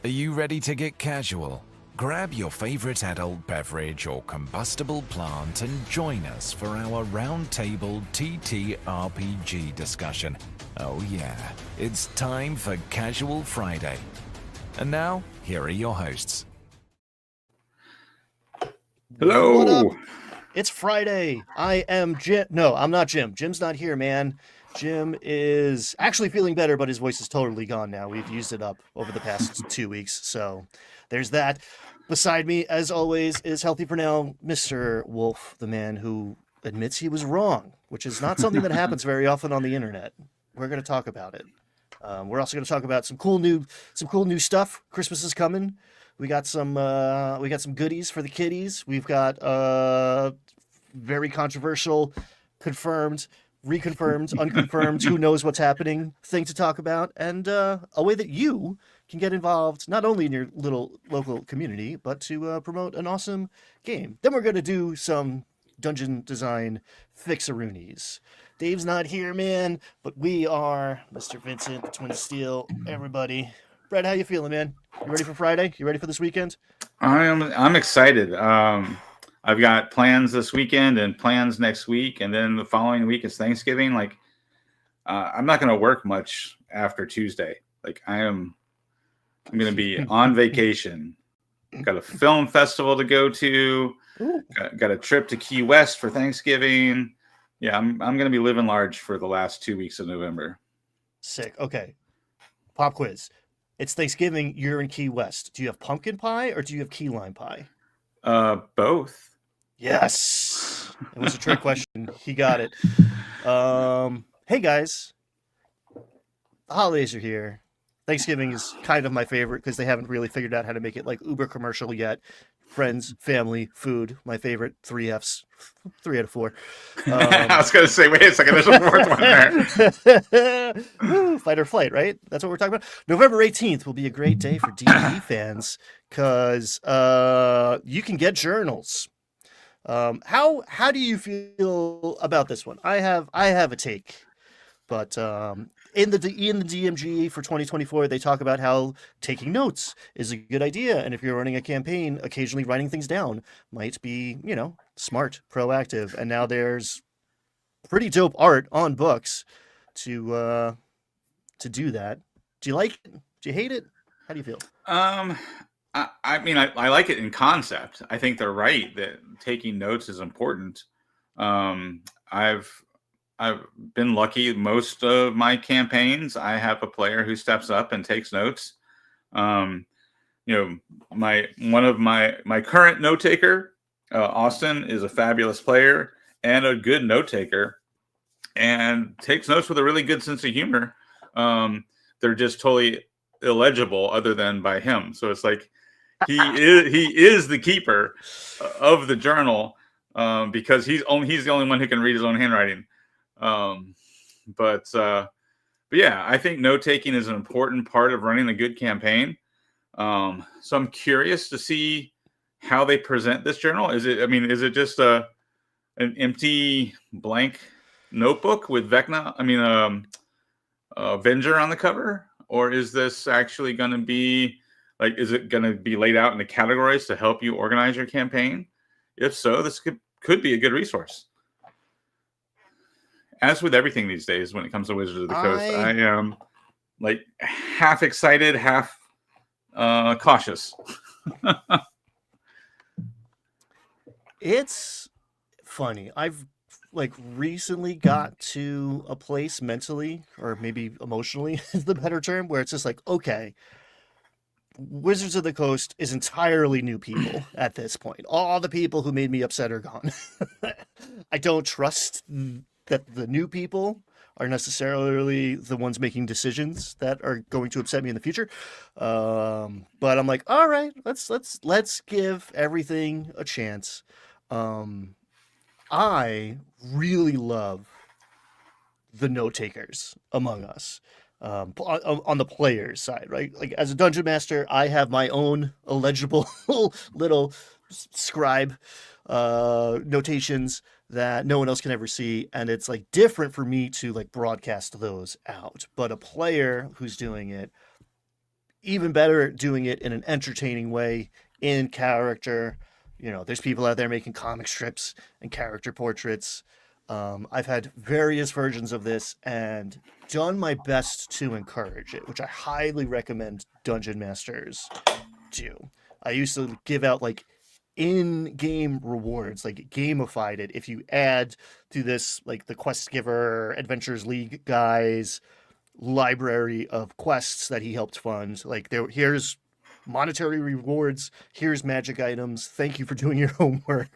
Are you ready to get casual? Grab your favorite adult beverage or combustible plant and join us for our roundtable TTRPG discussion. Oh yeah, it's time for Casual Friday. And now, here are your hosts. Hello. What up? It's Friday. I am Jim. No, I'm not Jim. Jim's not here, man. Jim is actually feeling better, but his voice is totally gone now. We've used it up over the past 2 weeks. So there's that. Beside me, as always, is Healthy for Now, Mr. Wolf, the man who admits he was wrong, which is not something that happens very often on the internet. We're going to talk about it. We're also going to talk about some cool new stuff. Christmas is coming. We got some goodies for the kiddies. We've got very controversial, confirmed, reconfirmed, unconfirmed, who knows what's happening thing to talk about, and a way that you can get involved not only in your little local community, but to promote an awesome game. Then we're going to do some dungeon design fixaroonies. Dave's not here, man, but we are. Mr. Vincent, the Twin Steel, everybody. Brett, how you feeling, man? You ready for Friday? You ready for this weekend? I'm excited. I've got plans this weekend and plans next week, and then the following week is Thanksgiving. I'm not going to work much after Tuesday. I'm going to be on vacation. Got a film festival to go to. Got a trip to Key West for Thanksgiving. Yeah, I'm going to be living large for the last 2 weeks of November. Sick. Okay. Pop quiz. It's Thanksgiving. You're in Key West. Do you have pumpkin pie or do you have key lime pie? Both. Yes. It was a trick question. He got it. Hey guys. The holidays are here. Thanksgiving is kind of my favorite because they haven't really figured out how to make it like uber commercial yet. Friends, family, food, my favorite. 3 Fs. 3 out of 4. I was going to say, wait a second, there's a fourth one there. Woo, fight or flight, right? That's what we're talking about. November 18th will be a great day for D&D fans because you can get journals. How do you feel about this one? I have a take, but in the DMG for 2024, they talk about how taking notes is a good idea, and if you're running a campaign, occasionally writing things down might be, smart, proactive. And now there's pretty dope art on books to do that. Do you like it? Do you hate it? How do you feel? I mean, I like it in concept. I think they're right that taking notes is important. I've been lucky. Most of my campaigns, I have a player who steps up and takes notes. My current note taker, Austin, is a fabulous player and a good note taker, and takes notes with a really good sense of humor. They're just totally illegible other than by him. So it's like he is the keeper of the journal because he's the only one who can read his own handwriting. But yeah, I think note taking is an important part of running a good campaign. So I'm curious to see how they present this journal. Is it just an empty blank notebook with Venger on the cover, or is this actually going to be is it going to be laid out into categories to help you organize your campaign? If so, this could be a good resource. As with everything these days, when it comes to Wizards of the Coast, I am half excited, half cautious. It's funny. I've recently got to a place mentally, or maybe emotionally is the better term, where it's just okay, Wizards of the Coast is entirely new people at this point. All the people who made me upset are gone. I don't trust that the new people are necessarily the ones making decisions that are going to upset me in the future. But I'm like, all right, let's give everything a chance. I really love the note takers among us. On the player's side, right? As a dungeon master, I have my own illegible little scribe notations that no one else can ever see, and it's different for me to broadcast those out. But a player who's doing it, even better at doing it in an entertaining way, in character. You know, there's people out there making comic strips and character portraits. I've had various versions of this and done my best to encourage it, which I highly recommend Dungeon Masters do. I used to give out like in-game rewards, like gamified it. If you add to this, like the Quest Giver Adventures League guys library of quests that he helped fund, like here's monetary rewards, here's magic items, thank you for doing your homework,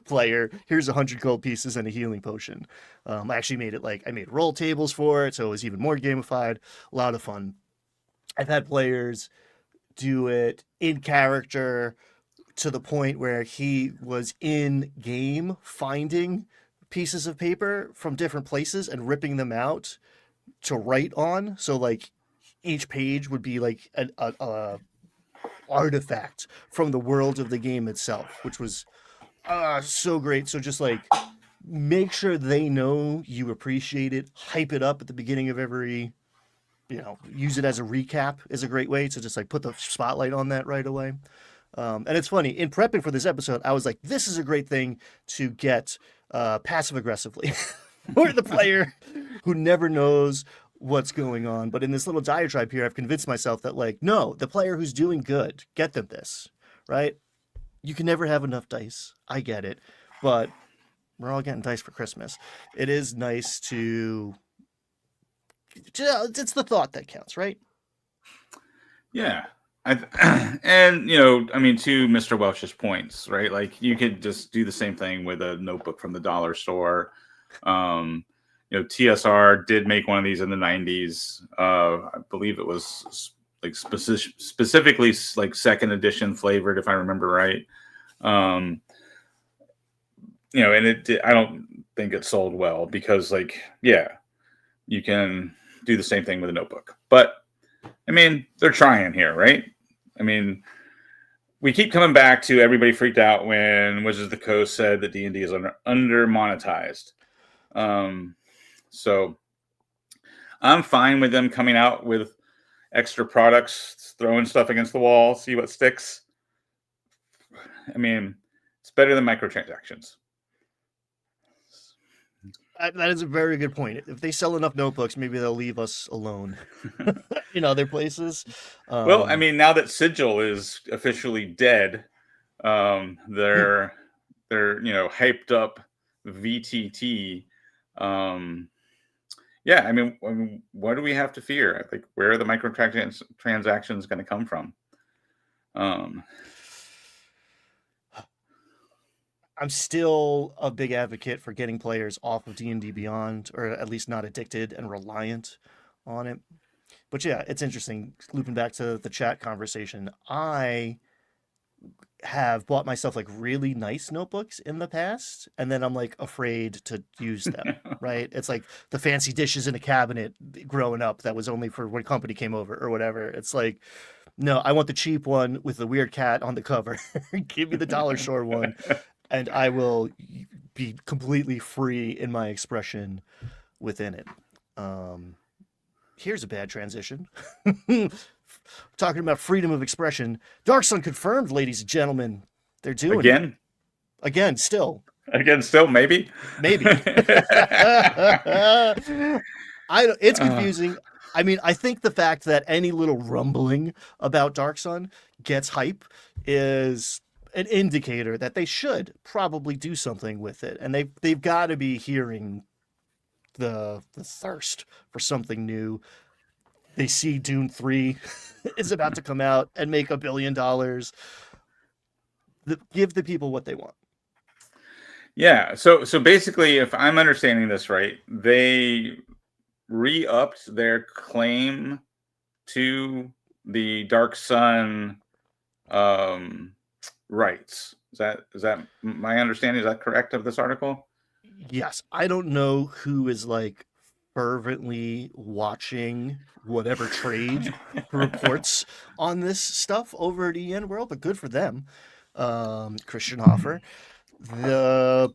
player, here's 100 gold pieces and a healing potion. I actually made it like I made roll tables for it, so it was even more gamified. A lot of fun. I've had players do it in character to the point where he was in game finding pieces of paper from different places and ripping them out to write on. So like each page would be like a artifact from the world of the game itself, which was so great. So just like make sure they know you appreciate it, hype it up at the beginning of every, use it as a recap is a great way to just like put the spotlight on that right away. And it's funny, in prepping for this episode, I was like, this is a great thing to get passive aggressively for the player who never knows what's going on. But in this little diatribe here, I've convinced myself that like, no, the player who's doing good, get them this, right? You can never have enough dice. I get it. But we're all getting dice for Christmas. It is nice to, it's the thought that counts, right? Yeah. And, I mean, to Mr. Welch's points, right? Like you could just do the same thing with a notebook from the dollar store. TSR did make one of these in the 90s. I believe it was like specifically like second edition flavored, if I remember right. And I don't think it sold well because like, yeah, you can do the same thing with a notebook, but I mean, they're trying here, right? I mean, we keep coming back to everybody freaked out when Wizards of the Coast said that D&D is under monetized. So I'm fine with them coming out with extra products, throwing stuff against the wall, see what sticks. I mean, it's better than microtransactions. That is a very good point. If they sell enough notebooks, maybe they'll leave us alone in other places. Well, I mean, now that Sigil is officially dead, they're hyped up VTT. Yeah, I mean, what do we have to fear? Like, where are the microtransactions going to come from? I'm still a big advocate for getting players off of D&D Beyond, or at least not addicted and reliant on it. But yeah, it's interesting. Looping back to the chat conversation, I have bought myself like really nice notebooks in the past, and then I'm like afraid to use them, right? It's like the fancy dishes in a cabinet growing up that was only for when company came over or whatever. It's like, no, I want the cheap one with the weird cat on the cover. Give me the dollar store one. And I will be completely free in my expression within it. Here's a bad transition. Talking about freedom of expression. Dark Sun confirmed, ladies and gentlemen. They're doing it. Again, still. Again, still, maybe? Maybe. It's confusing. I mean, I think the fact that any little rumbling about Dark Sun gets hype is an indicator that they should probably do something with it, and they've got to be hearing the thirst for something new. They see Dune 3 is about to come out and make $1 billion. Give the people what they want. Yeah. So basically, if I'm understanding this right, they re-upped their claim to the Dark Sun rights. Is that my understanding? Is that correct of this article? Yes. I don't know who is like fervently watching whatever trade reports on this stuff over at EN World, but good for them. Christian Hoffer. There's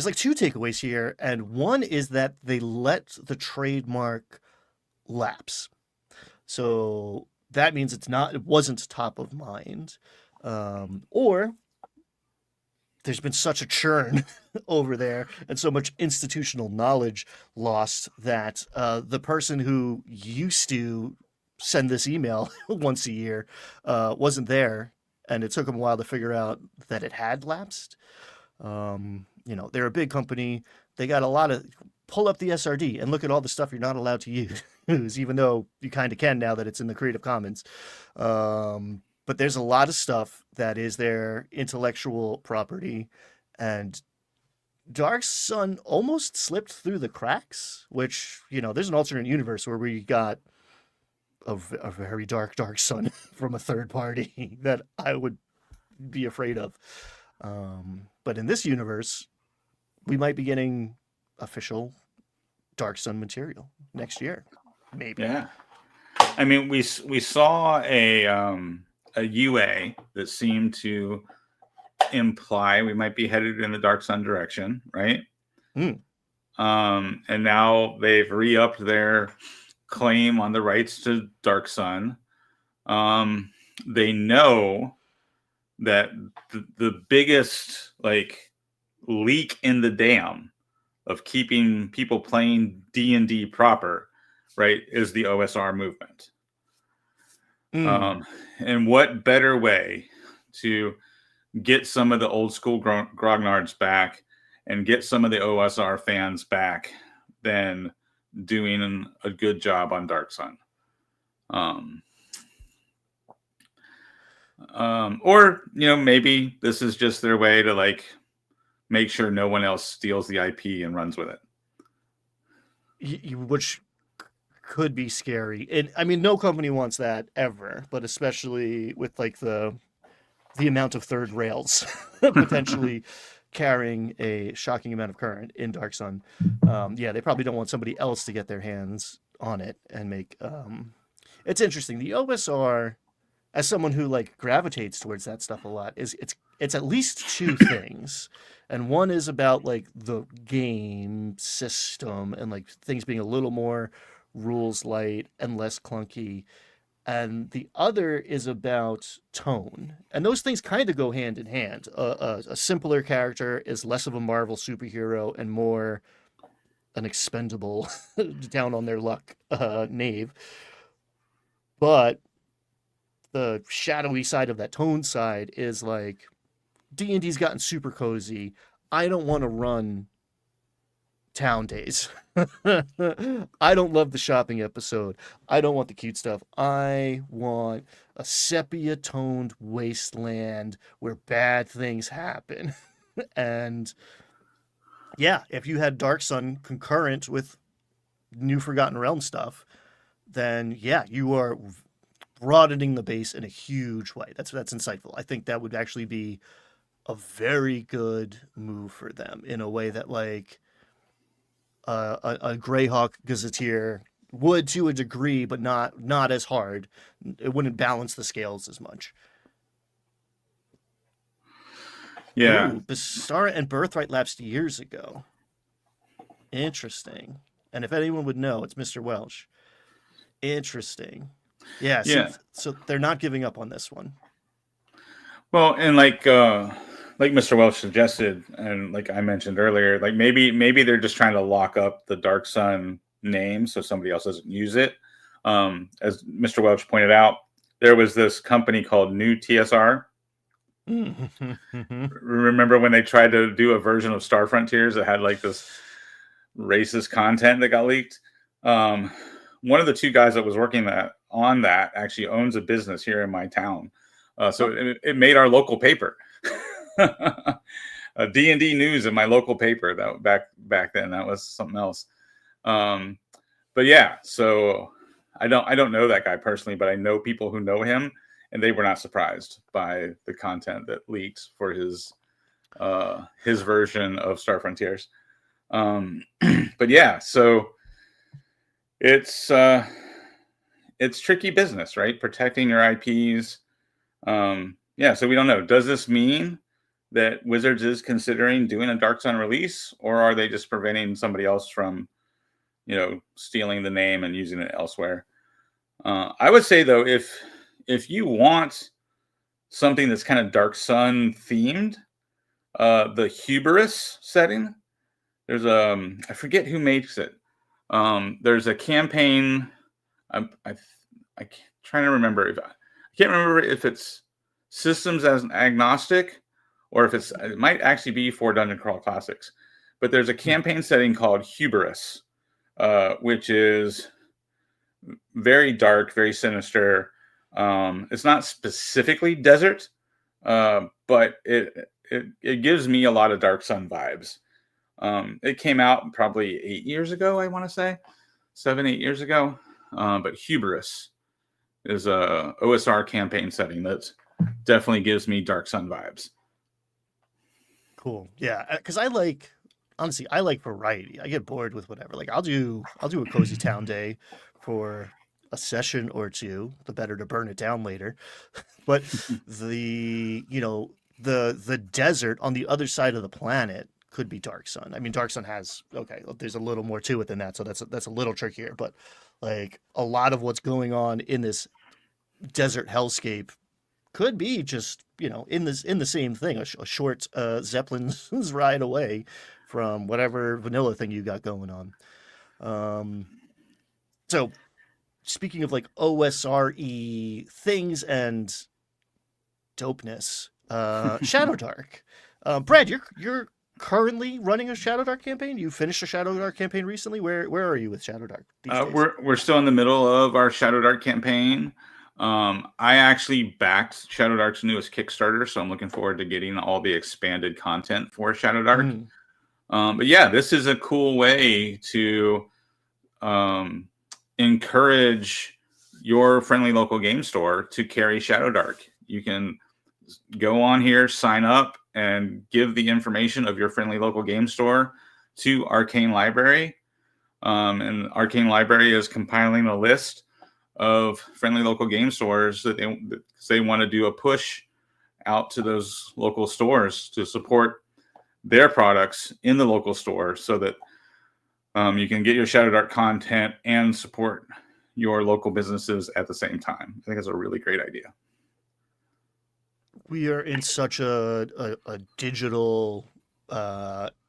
like two takeaways here, and one is that they let the trademark lapse. So that means it wasn't top of mind. Or there's been such a churn over there and so much institutional knowledge lost that the person who used to send this email once a year wasn't there, and it took them a while to figure out that it had lapsed. They're a big company. They got a lot of pull up the SRD and look at all the stuff you're not allowed to use, even though you kind of can now that it's in the Creative Commons. But there's a lot of stuff that is their intellectual property, and Dark Sun almost slipped through the cracks, which, there's an alternate universe where we got a very dark Sun from a third party that I would be afraid of. But in this universe, we might be getting official Dark Sun material next year, maybe. Yeah. I mean, we saw a UA that seemed to imply we might be headed in the Dark Sun direction, right? Mm. And now they've re-upped their claim on the rights to Dark Sun. They know that the biggest leak in the dam of keeping people playing D&D proper, right, is the OSR movement. And what better way to get some of the old school grognards back and get some of the OSR fans back than doing a good job on Dark Sun. Or maybe this is just their way to make sure no one else steals the IP and runs with it. Which could be scary. And I mean, no company wants that ever, but especially with the amount of third rails potentially carrying a shocking amount of current in Dark Sun. They probably don't want somebody else to get their hands on it and make it's interesting. The OSR, as someone who gravitates towards that stuff a lot, it's at least two things. And one is about the game system and things being a little more rules light and less clunky. And the other is about tone. And those things kind of go hand in hand. A simpler character is less of a Marvel superhero and more an expendable, down on their luck knave. But the shadowy side of that tone side is D&D's gotten super cozy. I don't want to run town days. I don't love the shopping episode. I don't want the cute stuff. I want a sepia toned wasteland where bad things happen. And if you had Dark Sun concurrent with new Forgotten Realm stuff, then you are broadening the base in a huge way. That's insightful. I think that would actually be a very good move for them in a way that a Greyhawk Gazetteer would to a degree, but not as hard. It wouldn't balance the scales as much. Yeah. Bastara and Birthright lapsed years ago. Interesting. And if anyone would know, it's Mr. Welch. Interesting. Yeah. So they're not giving up on this one. Well, and like Mr. Welch suggested, and like I mentioned earlier, maybe they're just trying to lock up the Dark Sun name so somebody else doesn't use it. As Mr. Welch pointed out, there was this company called New TSR. Remember when they tried to do a version of Star Frontiers that had this racist content that got leaked? One of the two guys that was working on that actually owns a business here in my town. So it made our local paper. D&D news in my local paper that back then. That was something else. But yeah, so I don't know that guy personally, but I know people who know him, and they were not surprised by the content that leaked for his version of Star Frontiers. But yeah, so it's tricky business, right? Protecting your IPs. So we don't know. Does this mean that Wizards is considering doing a Dark Sun release, or are they just preventing somebody else from stealing the name and using it elsewhere. I would say though, if you want something that's kind of Dark Sun themed, the Hubris setting, there's I forget who makes it. There's a campaign. I'm trying to remember I can't remember if it's systems as an agnostic or if it might actually be for Dungeon Crawl Classics. But there's a campaign setting called Hubris, which is very dark, very sinister. It's not specifically desert, but it gives me a lot of Dark Sun vibes. It came out probably 8 years ago, I want to say 7-8 years ago. But Hubris is a OSR campaign setting that definitely gives me Dark Sun vibes. Cool. Yeah, because honestly, I like variety. I get bored with whatever. Like I'll do a Cozy Town day for a session or two. The better to burn it down later. But the desert on the other side of the planet could be Dark Sun. I mean, Dark Sun there's a little more to it than that, so that's a little trickier. But like a lot of what's going on in this desert hellscape could be just in the same thing, a short Zeppelin's ride away from whatever vanilla thing you got going on. So speaking of like OSRE things and dopeness, Shadow Dark. Brad, you're currently running a Shadow Dark campaign. You finished a Shadow Dark campaign recently. Where are you with Shadow Dark these days? We're still in the middle of our Shadow Dark campaign. I actually backed Shadow Dark's newest Kickstarter, so I'm looking forward to getting all the expanded content for Shadow Dark. But yeah, this is a cool way to encourage your friendly local game store to carry Shadow Dark. You can go on here, sign up, and give the information of your friendly local game store to Arcane Library. And Arcane Library is compiling a list of friendly local game stores that they want to do a push out to those local stores to support their products in the local store so that you can get your Shadow Dark content and support your local businesses at the same time. I think it's a really great idea. We are in such a digital,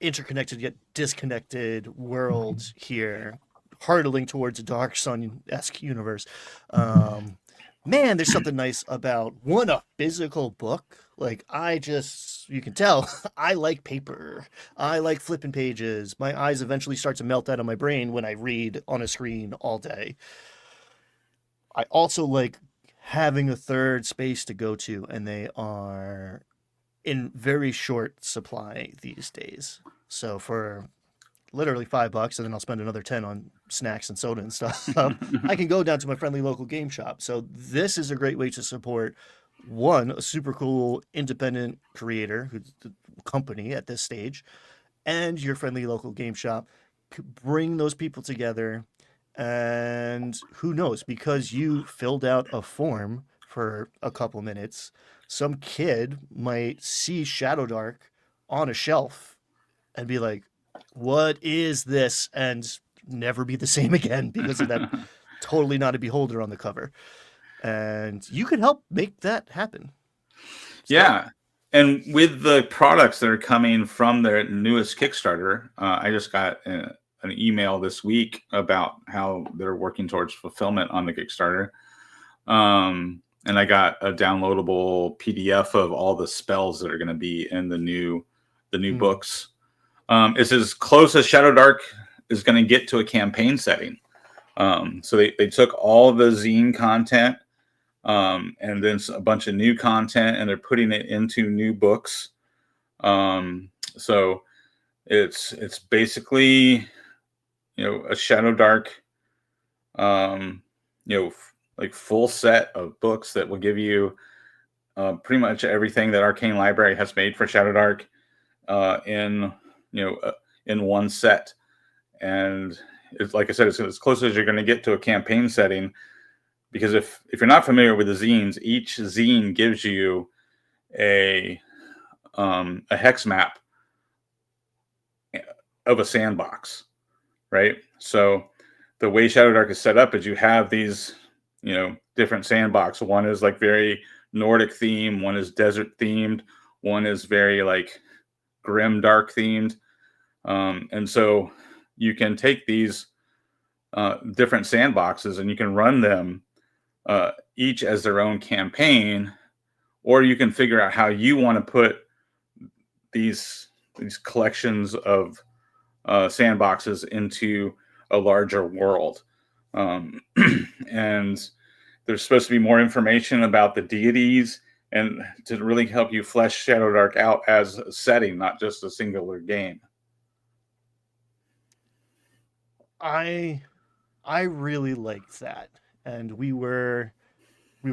interconnected yet disconnected world here, hurtling towards a Dark Sun-esque universe. Man, there's something nice about a physical book. Like you can tell, I like paper. I like flipping pages. My eyes eventually start to melt out of my brain when I read on a screen all day. I also like having a third space to go to, and they are in very short supply these days. So for literally $5, and then I'll spend another 10 on snacks and soda and stuff. I can go down to my friendly local game shop. So this is a great way to support a super cool independent creator, who's the company at this stage, and your friendly local game shop. Bring those people together, and who knows, because you filled out a form for a couple minutes, some kid might see Shadow Dark on a shelf and be like, what is this? And never be the same again because of that totally not a beholder on the cover. And you can help make that happen. Yeah. And with the products that are coming from their newest Kickstarter, I just got an email this week about how they're working towards fulfillment on the Kickstarter. And I got a downloadable PDF of all the spells that are going to be in the new books. It's as close as Shadow Dark is going to get to a campaign setting. So they took all the zine content and then a bunch of new content, and they're putting it into new books. So it's basically, a Shadow Dark, like full set of books that will give you pretty much everything that Arcane Library has made for Shadow Dark in one set. And it's, like I said, it's as close as you're going to get to a campaign setting, because if you're not familiar with the zines, each zine gives you a hex map of a sandbox, right? So the way Shadow Dark is set up is you have these, different sandbox. One is like very Nordic theme, one is desert themed, one is very like grim dark themed. And so you can take these different sandboxes and you can run them each as their own campaign, or you can figure out how you want to put these collections of sandboxes into a larger world. And there's supposed to be more information about the deities and to really help you flesh Shadow Dark out as a setting, not just a singular game. I really liked that. And we were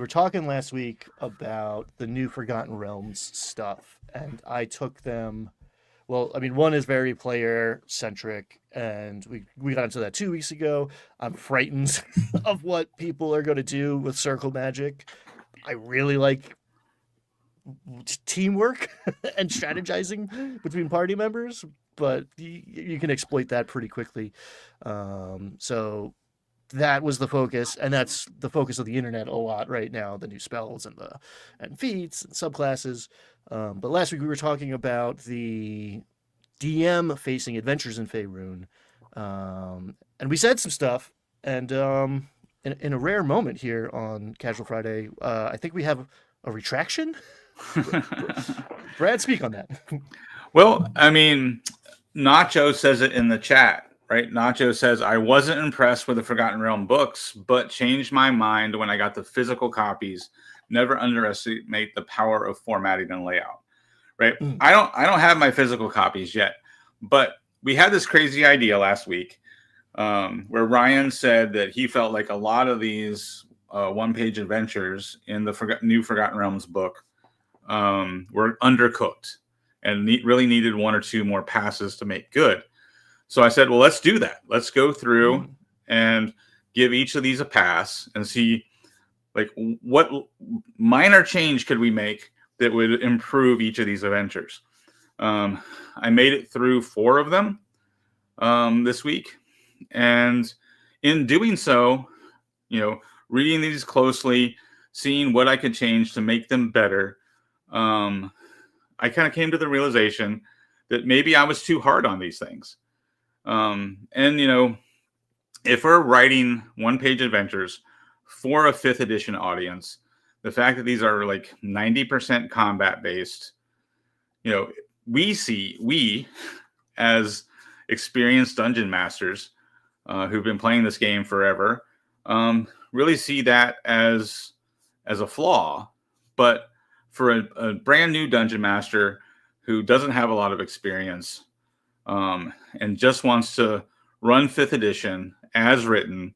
talking last week about the new Forgotten Realms stuff, and I took them. Well, I mean, one is very player centric, and we got into that 2 weeks ago. I'm frightened of what people are going to do with Circle Magic. I really like teamwork and strategizing between party members, but you can exploit that pretty quickly. So that was the focus, and that's the focus of the internet a lot right now, the new spells and feats and subclasses. But last week we were talking about the DM facing adventures in Faerun, and we said some stuff, and in a rare moment here on Casual Friday, I think we have a retraction. Brad, speak on that. Well, I mean, Nacho says it in the chat. Right? Nacho says, I wasn't impressed with the Forgotten Realm books, but changed my mind when I got the physical copies. Never underestimate the power of formatting and layout. Right? I don't have my physical copies yet, but we had this crazy idea last week where Ryan said that he felt like a lot of these one-page adventures in the new Forgotten Realms book were undercooked and really needed one or two more passes to make good. So I said, well, let's do that. Let's go through and give each of these a pass and see like what minor change could we make that would improve each of these adventures. I made it through 4 of them this week. And in doing so, reading these closely, seeing what I could change to make them better, I kind of came to the realization that maybe I was too hard on these things. If we're writing one-page adventures for a 5th edition audience, the fact that these are like 90% combat based, we as experienced dungeon masters who've been playing this game forever, really see that as a flaw. But for a brand new dungeon master who doesn't have a lot of experience, and just wants to run 5th edition as written,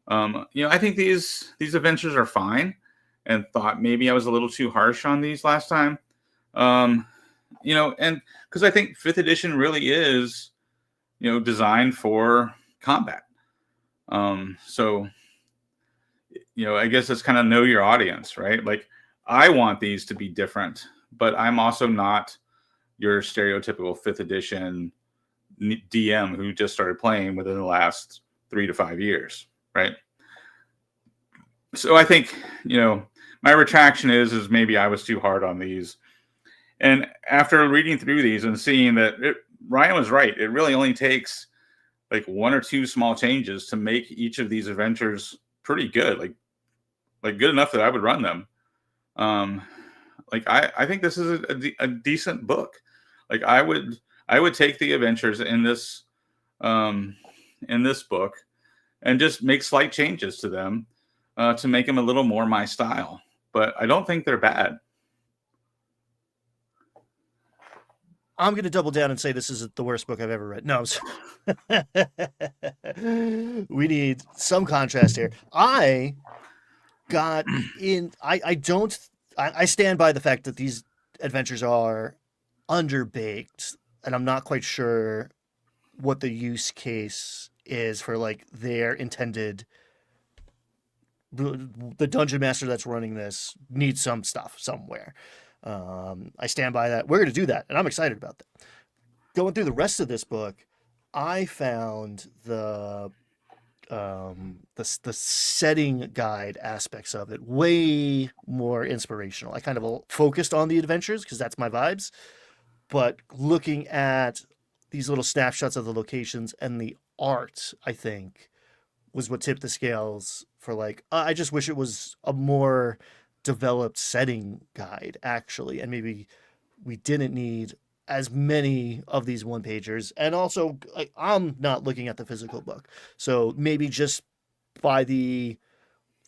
I think these adventures are fine, and thought maybe I was a little too harsh on these last time. And because I think 5th edition really is, designed for combat. So, I guess it's kind of know your audience, right? Like I want these to be different, but I'm also not your stereotypical 5th edition DM who just started playing within the last 3 to 5 years, right? So I think, my retraction is maybe I was too hard on these. And after reading through these and seeing that Ryan was right, it really only takes like 1 or 2 small changes to make each of these adventures pretty good, like good enough that I would run them. I think this is a decent book. Like I would take the adventures in this book and just make slight changes to them to make them a little more my style. But I don't think they're bad. I'm going to double down and say this is the worst book I've ever read. No, we need some contrast here. I stand by the fact that these adventures are underbaked, and I'm not quite sure what the use case is for like their intended. The dungeon master that's running this needs some stuff somewhere. I stand by that. We're going to do that, and I'm excited about that. Going through the rest of this book, I found the setting guide aspects of it way more inspirational. I kind of focused on the adventures because that's my vibes, but looking at these little snapshots of the locations and the art, I think, was what tipped the scales for like, I just wish it was a more developed setting guide, actually. And maybe we didn't need as many of these one pagers. And also, I'm not looking at the physical book. So maybe just by the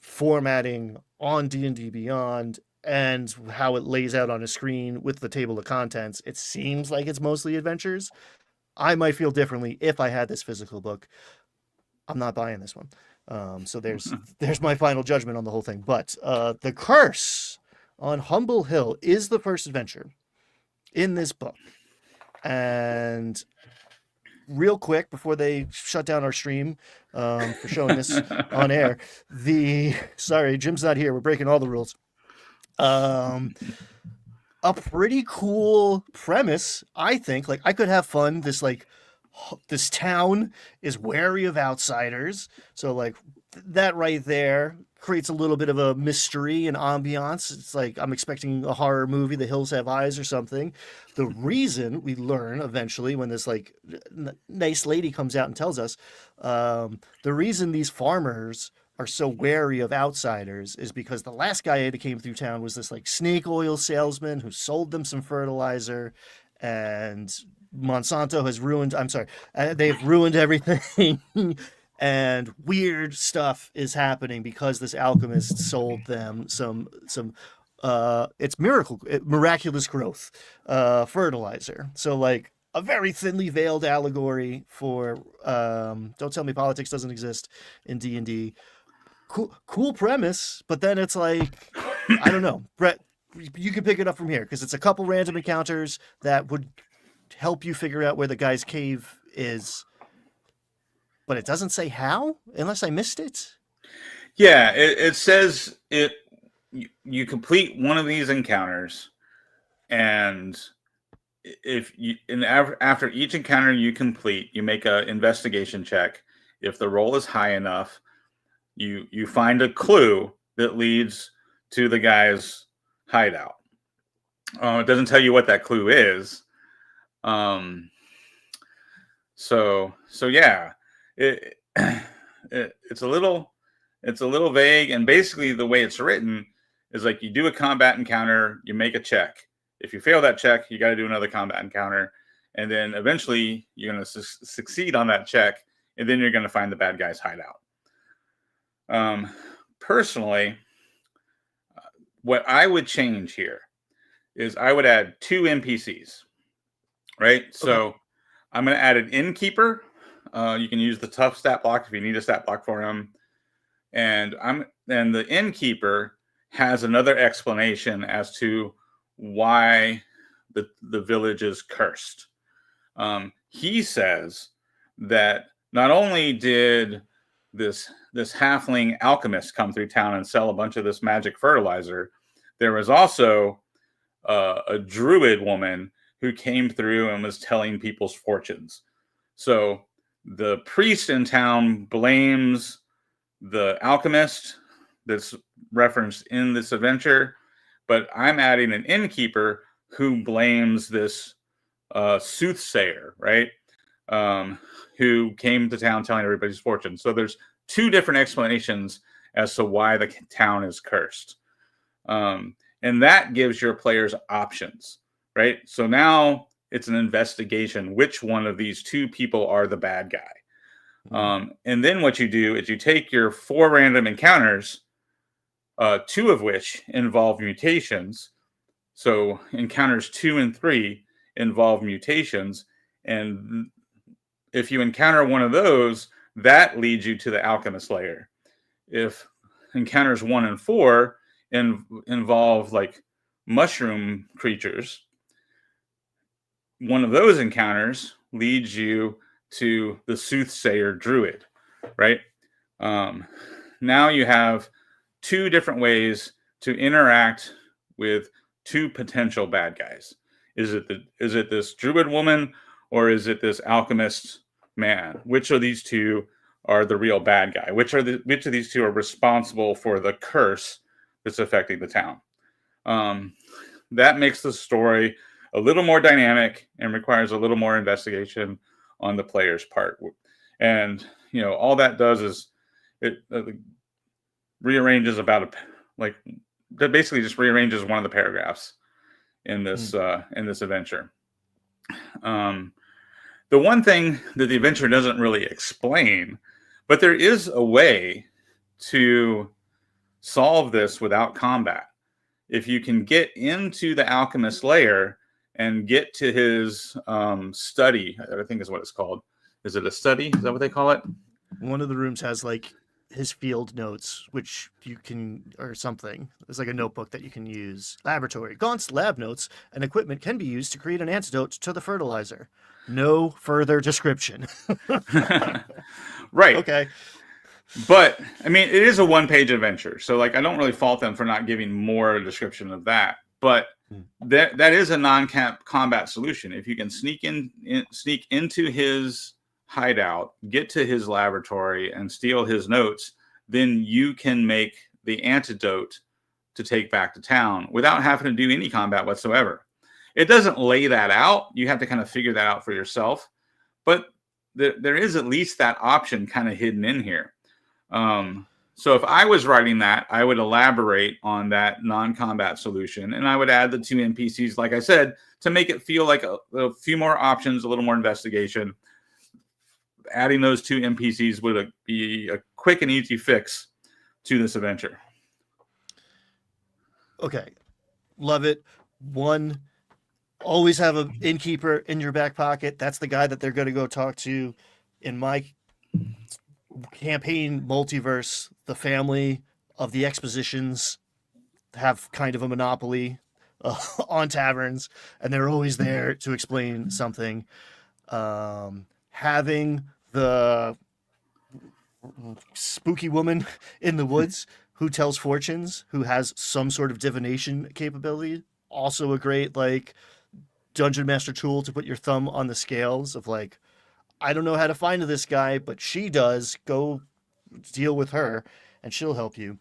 formatting on D&D Beyond and how it lays out on a screen with the table of contents, it seems like it's mostly adventures. I might feel differently if I had this physical book. I'm not buying this one. So there's my final judgment on the whole thing. But the Curse on Humble Hill is the first adventure in this book. And real quick, before they shut down our stream for showing this on air, sorry, Jim's not here. We're breaking all the rules. A pretty cool premise, I think. Like, I could have fun. This town is wary of outsiders. So like that right there creates a little bit of a mystery and ambiance. It's like I'm expecting a horror movie, The Hills Have Eyes or something. The reason we learn eventually when this like nice lady comes out and tells us, the reason these farmers are so wary of outsiders is because the last guy that came through town was this like snake oil salesman who sold them some fertilizer, and Monsanto has ruined, they've ruined everything. And weird stuff is happening because this alchemist sold them some it's miraculous growth fertilizer. So like a very thinly veiled allegory for don't tell me politics doesn't exist in D&D. Cool premise, but then it's like, I don't know, Brett, you can pick it up from here because it's a couple random encounters that would help you figure out where the guy's cave is, but it doesn't say how, unless I missed it. Yeah, it says you complete one of these encounters, and after each encounter you complete, you make an investigation check. If the roll is high enough, you find a clue that leads to the guy's hideout. It doesn't tell you what that clue is. So yeah, it's a little vague, and basically the way it's written is like you do a combat encounter, you make a check. If you fail that check, you got to do another combat encounter, and then eventually you're going to succeed on that check, and then you're going to find the bad guy's hideout. Personally, what I would change here is I would add 2 NPCs. Right. Okay. So I'm going to add an innkeeper. You can use the tough stat block if you need a stat block for him. And the innkeeper has another explanation as to why the village is cursed. He says that not only did this halfling alchemist come through town and sell a bunch of this magic fertilizer, there was also a druid woman who came through and was telling people's fortunes. So the priest in town blames the alchemist that's referenced in this adventure, but I'm adding an innkeeper who blames this soothsayer, right? Who came to town telling everybody's fortune. So there's 2 different explanations as to why the town is cursed. And that gives your players options. Right. So now it's an investigation. Which one of these 2 people are the bad guy? And then what you do is you take your 4 random encounters, 2 of which involve mutations. So encounters 2 and 3 involve mutations. And if you encounter one of those, that leads you to the alchemist layer. If encounters 1 and 4 involve like mushroom creatures, one of those encounters leads you to the soothsayer druid, right? Now you have 2 different ways to interact with 2 potential bad guys. Is it this druid woman, or is it this alchemist man, which of these two are the real bad guy? Which of these two are responsible for the curse that's affecting the town? That makes the story a little more dynamic and requires a little more investigation on the player's part. And all that does is it rearranges that basically just rearranges one of the paragraphs in this adventure. The one thing that the adventure doesn't really explain, but there is a way to solve this without combat. If you can get into the alchemist lair and get to his study, I think is what it's called. Is it a study? Is that what they call it? One of the rooms has like his field notes, which you can, or something. It's like a notebook that you can use. Laboratory. Gaunt's lab notes and equipment can be used to create an antidote to the fertilizer. No further description. Right. Okay. But I mean, it is a one-page adventure, so I don't really fault them for not giving more description of that. But that is a non-combat solution. If you can sneak into his hideout, get to his laboratory, and steal his notes, then you can make the antidote to take back to town without having to do any combat whatsoever. It doesn't lay that out. You have to kind of figure that out for yourself. But there is at least that option kind of hidden in here. So if I was writing that, I would elaborate on that non-combat solution, and I would add the two NPCs, like I said, to make it feel like a few more options, a little more investigation. Adding those two NPCs would be a quick and easy fix to this adventure. Okay. Love it. One, always have an innkeeper in your back pocket. That's the guy that they're going to go talk to. In my campaign multiverse, the family of the expositions have kind of a monopoly on taverns, and they're always there to explain something. Having the spooky woman in the woods who tells fortunes, who has some sort of divination capability, also a great dungeon master tool to put your thumb on the scales of I don't know how to find this guy, but she does. Go deal with her, and she'll help you.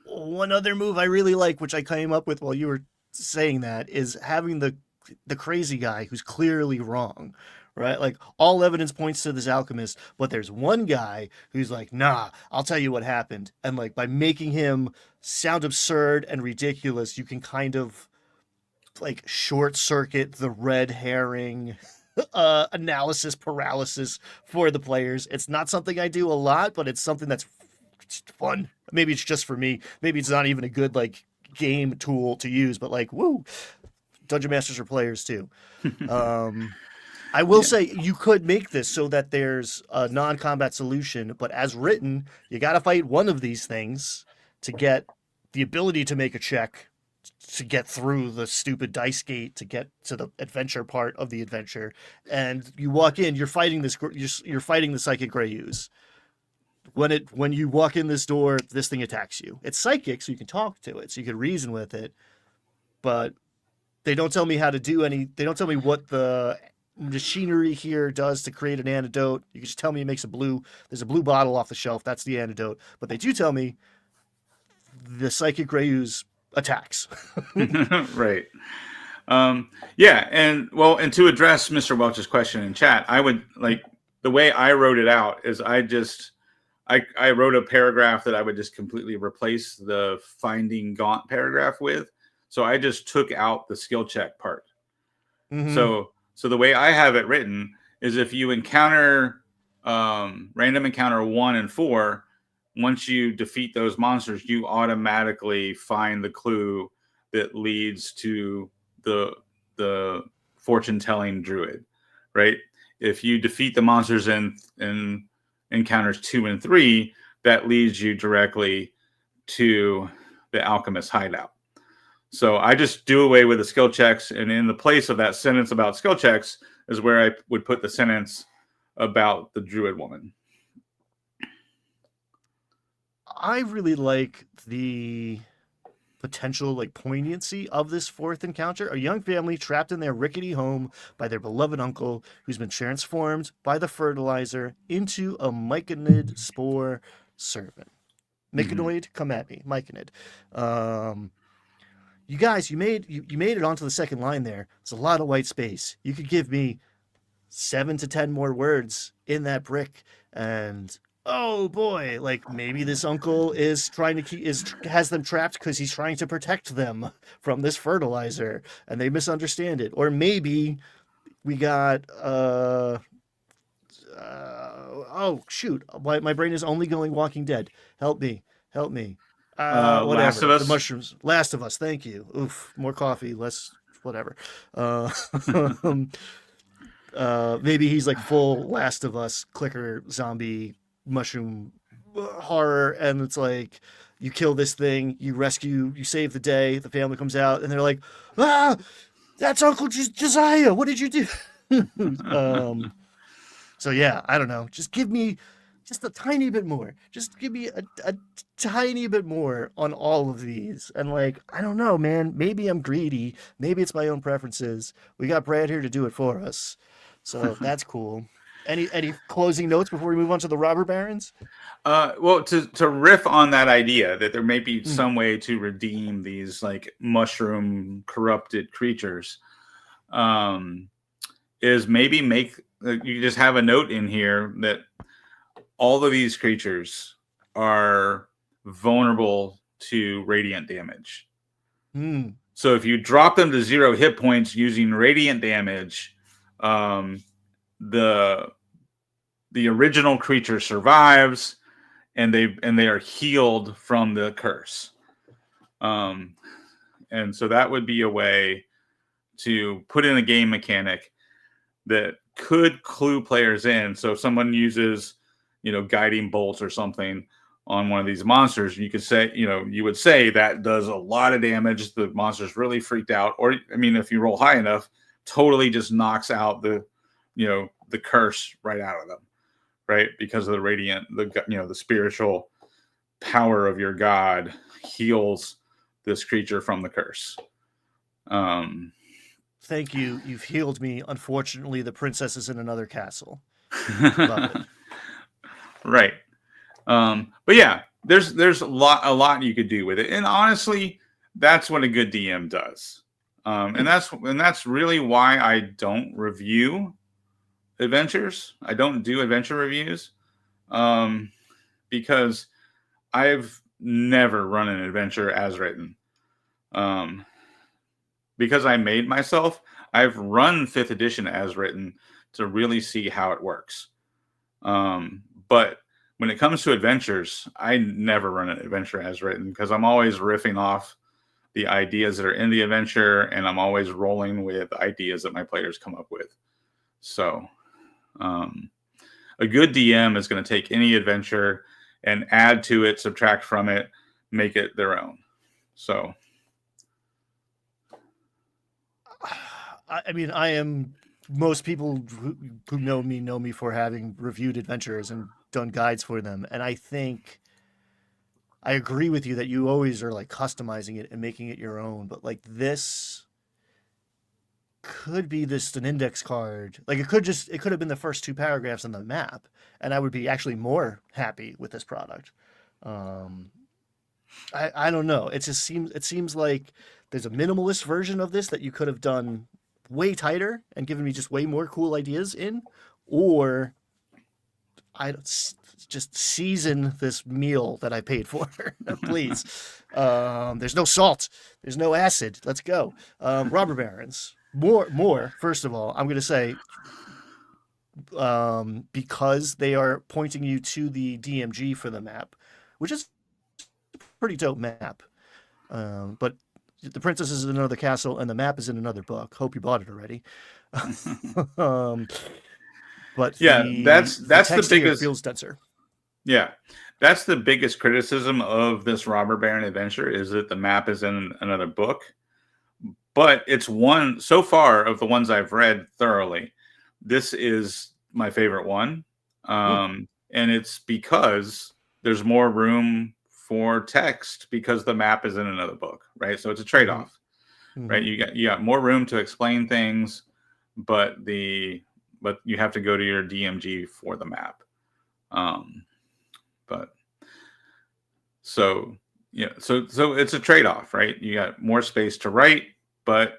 One other move I really like, which I came up with while you were saying that, is having the crazy guy who's clearly wrong, right? All evidence points to this alchemist, but there's one guy who's nah, I'll tell you what happened. And by making him sound absurd and ridiculous, you can kind of short circuit the red herring analysis paralysis for the players. It's not something I do a lot, but it's something that's fun. Maybe it's just for me. Maybe it's not even a good game tool to use, but woo, dungeon masters are players too. I will say you could make this so that there's a non-combat solution, but as written, you got to fight one of these things to get the ability to make a check to get through the stupid dice gate to get to the adventure part of the adventure. And you walk in, you're fighting you're fighting the psychic Greyhus. When you walk in this door, this thing attacks you. It's psychic, so you can talk to it, so you can reason with it. But they don't tell me how to do they don't tell me what the machinery here does to create an antidote. You can just tell me it makes there's a blue bottle off the shelf. That's the antidote. But they do tell me the psychic Greyhus attacks. Right. Yeah. And to address Mr. Welch's question in chat, I would the way I wrote it out is I wrote a paragraph that I would just completely replace the finding Gaunt paragraph with. So I just took out the skill check part. Mm-hmm. So the way I have it written is if you encounter random encounter 1 and 4, once you defeat those monsters, you automatically find the clue that leads to the fortune-telling druid, right? If you defeat the monsters in encounters 2 and 3, that leads you directly to the alchemist hideout. So I just do away with the skill checks, and in the place of that sentence about skill checks is where I would put the sentence about the druid woman. I really like the potential like poignancy of this fourth encounter. A young family trapped in their rickety home by their beloved uncle, who's been transformed by the fertilizer into a myconid spore servant. Myconoid, come at me, myconid. You guys, you made it onto the second line there. It's a lot of white space. You could give me 7 to 10 more words in that brick, and oh boy, like maybe this uncle is trying to has them trapped because he's trying to protect them from this fertilizer, and they misunderstand it. Or maybe we got oh shoot, my brain is only going Walking Dead. Help me. Whatever. Last of Us. The mushrooms. Last of Us. Thank you. Oof. More coffee. Less whatever. Maybe he's like full Last of Us clicker zombie mushroom horror, and it's like you kill this thing, you save the day. The family comes out, and they're like, that's Uncle Josiah. What did you do? So yeah, I don't know. Just give me just a tiny bit more. Just give me a tiny bit more on all of these. And like, I don't know, man. Maybe I'm greedy. Maybe it's my own preferences. We got Brad here to do it for us. So that's cool. Any closing notes before we move on to the robber barons? Well, to riff on that idea that there may be some way to redeem these like mushroom corrupted creatures, is maybe you just have a note in here that all of these creatures are vulnerable to radiant damage. So if you drop them to 0 hit points using radiant damage, the original creature survives, and they are healed from the curse. And so that would be a way to put in a game mechanic that could clue players in. So if someone uses, guiding bolts or something on one of these monsters, you could say, you would say that does a lot of damage. The monster's really freaked out. Or, if you roll high enough, totally just knocks out the curse right out of them, right? Because of the radiant, the spiritual power of your god heals this creature from the curse. Thank you. You've healed me. Unfortunately, the princess is in another castle. Love it. Right. But yeah, there's a lot you could do with it. And honestly, that's what a good DM does. And that's really why I don't review adventures. I don't do adventure reviews. Because I've never run an adventure as written. Because I made myself, I've run 5th edition as written to really see how it works. But when it comes to adventures, I never run an adventure as written because I'm always riffing off the ideas that are in the adventure, and I'm always rolling with ideas that my players come up with. So a good DM is going to take any adventure and add to it, subtract from it, make it their own. So I am, most people who know me for having reviewed adventures and done guides for them. And I think I agree with you that you always are like customizing it and making it your own. But like this could be an index card. Like it could have been the first 2 paragraphs on the map, and I would be actually more happy with this product. I don't know. It seems like there's a minimalist version of this that you could have done way tighter and given me just way more cool ideas in, or just season this meal that I paid for, please. There's no salt, there's no acid. Let's go. Robber barons. More. First of all, I'm going to say, because they are pointing you to the DMG for the map, which is a pretty dope map. But the princess is in another castle, and the map is in another book. Hope you bought it already. But yeah, that's the biggest. Feels denser. Yeah, that's the biggest criticism of this robber baron adventure is that the map is in another book. But it's one so far of the ones I've read thoroughly. This is my favorite one, and it's because there's more room for text because the map is in another book, right? So it's a trade-off, right? You got more room to explain things, but you have to go to your DMG for the map. But so yeah, so it's a trade-off, right? You got more space to write, but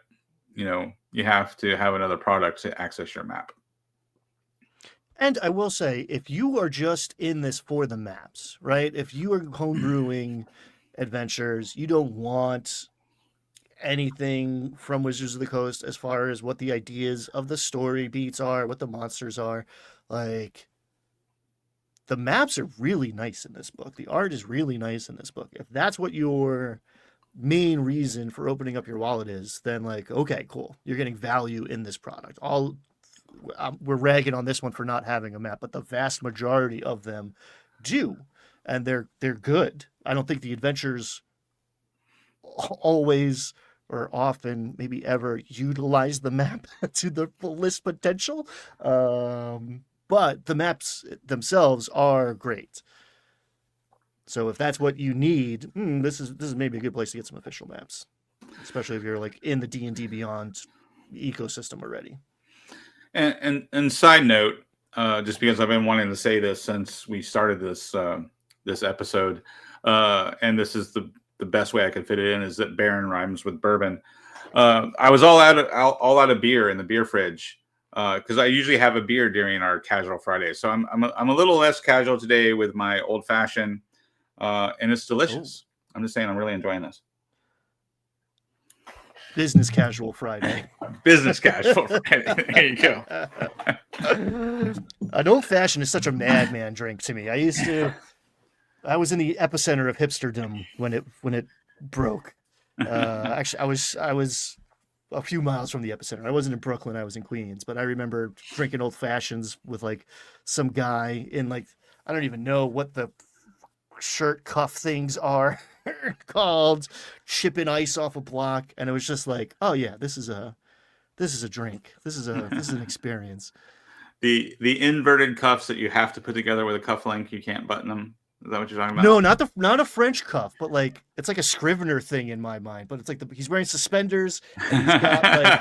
you have to have another product to access your map. And I will say, if you are just in this for the maps, right? If you are homebrewing adventures, you don't want anything from Wizards of the Coast as far as what the ideas of the story beats are, what the monsters are. Like, the maps are really nice in this book. The art is really nice in this book. If that's what your main reason for opening up your wallet is, then like, okay, cool. You're getting value in this product. We're ragging on this one for not having a map, but the vast majority of them do, and they're good. I don't think the adventures always or often, maybe ever, utilize the map to the fullest potential, but the maps themselves are great. So if that's what you need, this is maybe a good place to get some official maps, especially if you're like in the D&D Beyond ecosystem already. And side note, just because I've been wanting to say this since we started this episode, and this is the best way I could fit it in, is that Baron rhymes with bourbon. I was all out of beer in the beer fridge because I usually have a beer during our casual Friday. So I'm a little less casual today with my old fashioned, and it's delicious. Ooh. I'm just saying, I'm really enjoying this. Business casual Friday. Business casual Friday. There you go. An old fashioned is such a madman drink to me. I was in the epicenter of hipsterdom when it broke. Actually, I was a few miles from the epicenter. I wasn't in Brooklyn. I was in Queens. But I remember drinking old fashions with like some guy in like, I don't even know what the shirt cuff things are called, chipping ice off a block, and it was just like, oh yeah, this is a drink. This is an experience. The inverted cuffs that you have to put together with a cuff link, you can't button them. Is that what you're talking about? No, not a French cuff, but like it's like a Scrivener thing in my mind. But it's like he's wearing suspenders and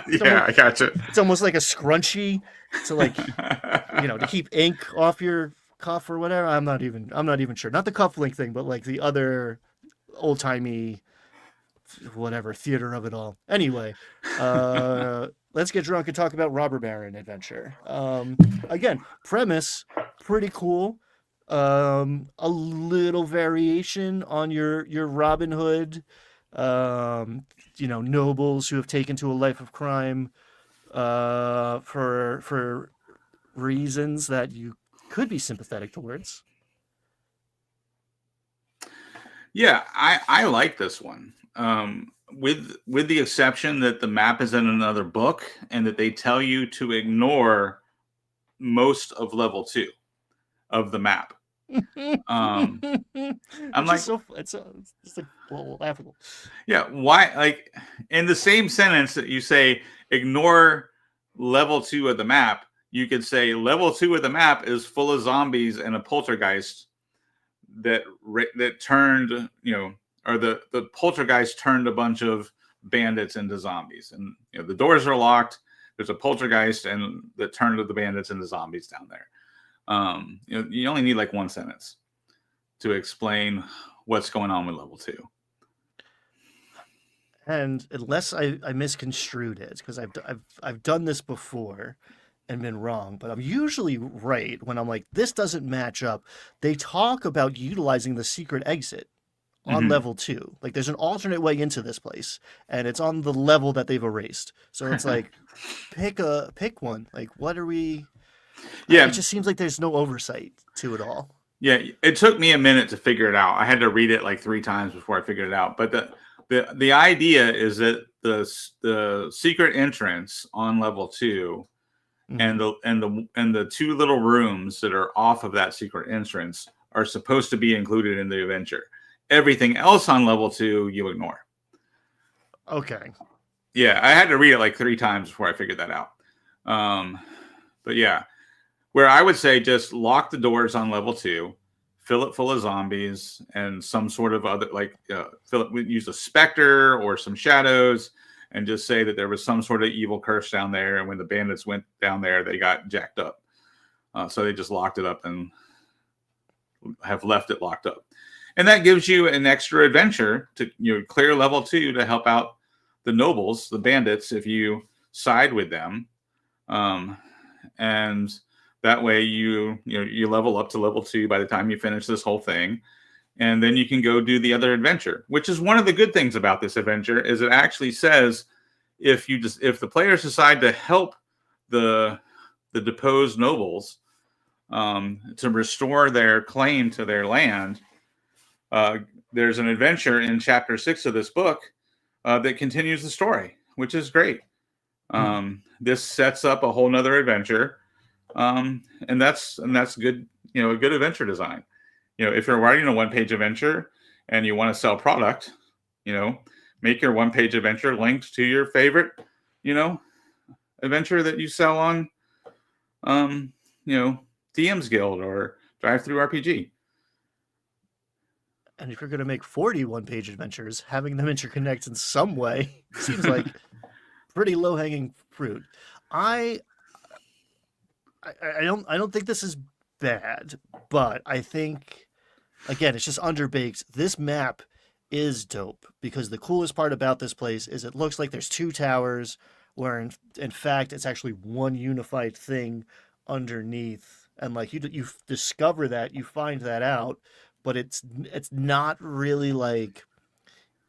he's got like I gotcha. It's almost like a scrunchie to like to keep ink off your cuff or whatever. I'm not even sure. Not the cuff link thing, but like the other old timey whatever theater of it all. Anyway, let's get drunk and talk about Robber Baron adventure. Again, premise pretty cool. A little variation on your Robin Hood, nobles who have taken to a life of crime for reasons that you could be sympathetic towards. Yeah, I like this one. With the exception that the map is in another book and that they tell you to ignore most of level 2 of the map. I'm like, it's like laughable. Yeah, why? Like in the same sentence that you say ignore level 2 of the map, you could say level 2 of the map is full of zombies and a poltergeist that turned, or the poltergeist turned a bunch of bandits into zombies, and the doors are locked. There's a poltergeist and that turned the bandits into zombies down there. You only need like one sentence to explain what's going on with level 2. And unless I misconstrued it, because I've done this before and been wrong, but I'm usually right when I'm like, this doesn't match up. They talk about utilizing the secret exit on level 2. Like there's an alternate way into this place, and it's on the level that they've erased. So it's like, pick one. Like, what are we? Yeah, it just seems like there's no oversight to it all. Yeah, it took me a minute to figure it out. I had to read it like 3 times before I figured it out. But the idea is that the secret entrance on level 2 and the 2 little rooms that are off of that secret entrance are supposed to be included in the adventure. Everything else on level 2 you ignore. Okay. Yeah, I had to read it like 3 times before I figured that out. But yeah, where I would say just lock the doors on level 2, fill it full of zombies and some sort of other, like, use a specter or some shadows, and just say that there was some sort of evil curse down there, and when the bandits went down there, they got jacked up. So they just locked it up and have left it locked up. And that gives you an extra adventure to clear level 2 to help out the nobles, the bandits, if you side with them. And that way you level up to level 2 by the time you finish this whole thing. And then you can go do the other adventure, which is one of the good things about this adventure, is it actually says if the players decide to help the deposed nobles to restore their claim to their land, there's an adventure in chapter 6 of this book that continues the story, which is great. This sets up a whole nother adventure, and that's good. A good adventure design. If you're writing a one-page adventure and you want to sell product, make your one-page adventure linked to your favorite, adventure that you sell on, DM's Guild or Drive-Thru-RPG. And if you're going to make 40 one-page adventures, having them interconnect in some way seems like pretty low-hanging fruit. I don't think this is bad, but I think, again, it's just underbaked. This map is dope because the coolest part about this place is it looks like there's 2 towers where in fact it's actually one unified thing underneath, and like you discover that, you find that out, but it's not really like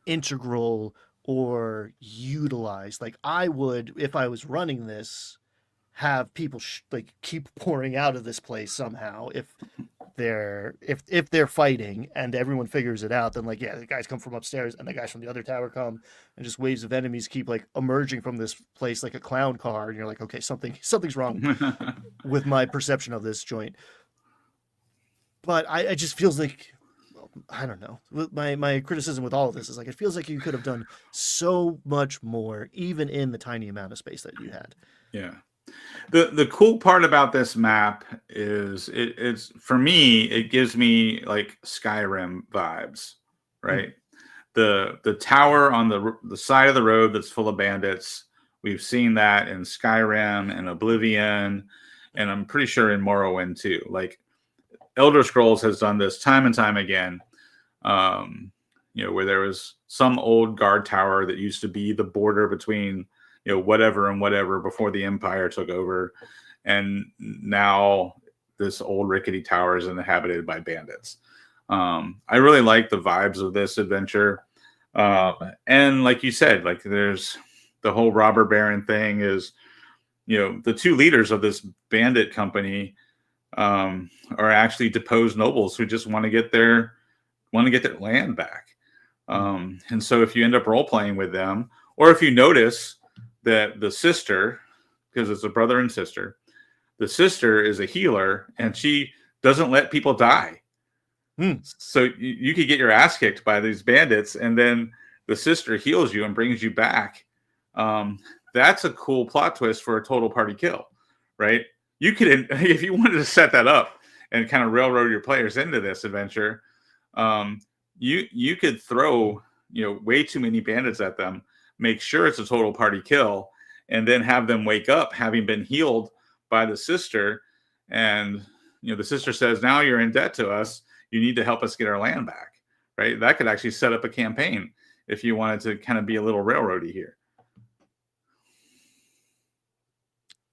integral or utilized. Like I would, if I was running this, have people keep pouring out of this place somehow. If they're fighting and everyone figures it out, then the guys come from upstairs and the guys from the other tower come, and just waves of enemies keep emerging from this place like a clown car, and you're like, okay, something's wrong with my perception of this joint. But I just feels like, I don't know. My criticism with all of this is it feels like you could have done so much more, even in the tiny amount of space that you had. Yeah. The cool part about this map is it's for me, it gives me like Skyrim vibes, right? The tower on the side of the road that's full of bandits. We've seen that in Skyrim and Oblivion, and I'm pretty sure in Morrowind too. Like Elder Scrolls has done this time and time again, where there was some old guard tower that used to be the border between whatever and whatever before the Empire took over, and now this old rickety tower is inhabited by bandits. I really like the vibes of this adventure, and like you said, there's the whole robber baron thing. Is the 2 leaders of this bandit company are actually deposed nobles who just want to get their land back. And so if you end up role playing with them, or if you notice that the sister, because it's a brother and sister, the sister is a healer and she doesn't let people die. So you could get your ass kicked by these bandits, and then the sister heals you and brings you back. That's a cool plot twist for a total party kill, right? You could, if you wanted to set that up and kind of railroad your players into this adventure, you could throw way too many bandits at them, make sure it's a total party kill, and then have them wake up having been healed by the sister. And the sister says, now you're in debt to us, you need to help us get our land back, right? That could actually set up a campaign if you wanted to kind of be a little railroady here.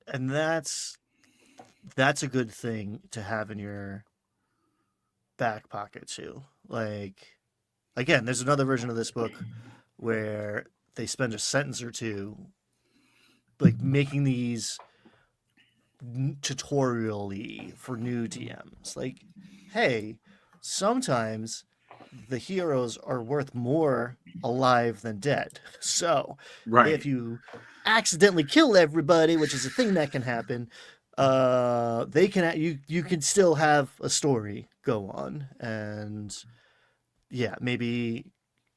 And that's a good thing to have in your back pocket too. Again, there's another version of this book where they spend a sentence or two making these tutorial-y for new DMs. Hey, sometimes the heroes are worth more alive than dead. So if you accidentally kill everybody, which is a thing that can happen, they can you can still have a story go on, and maybe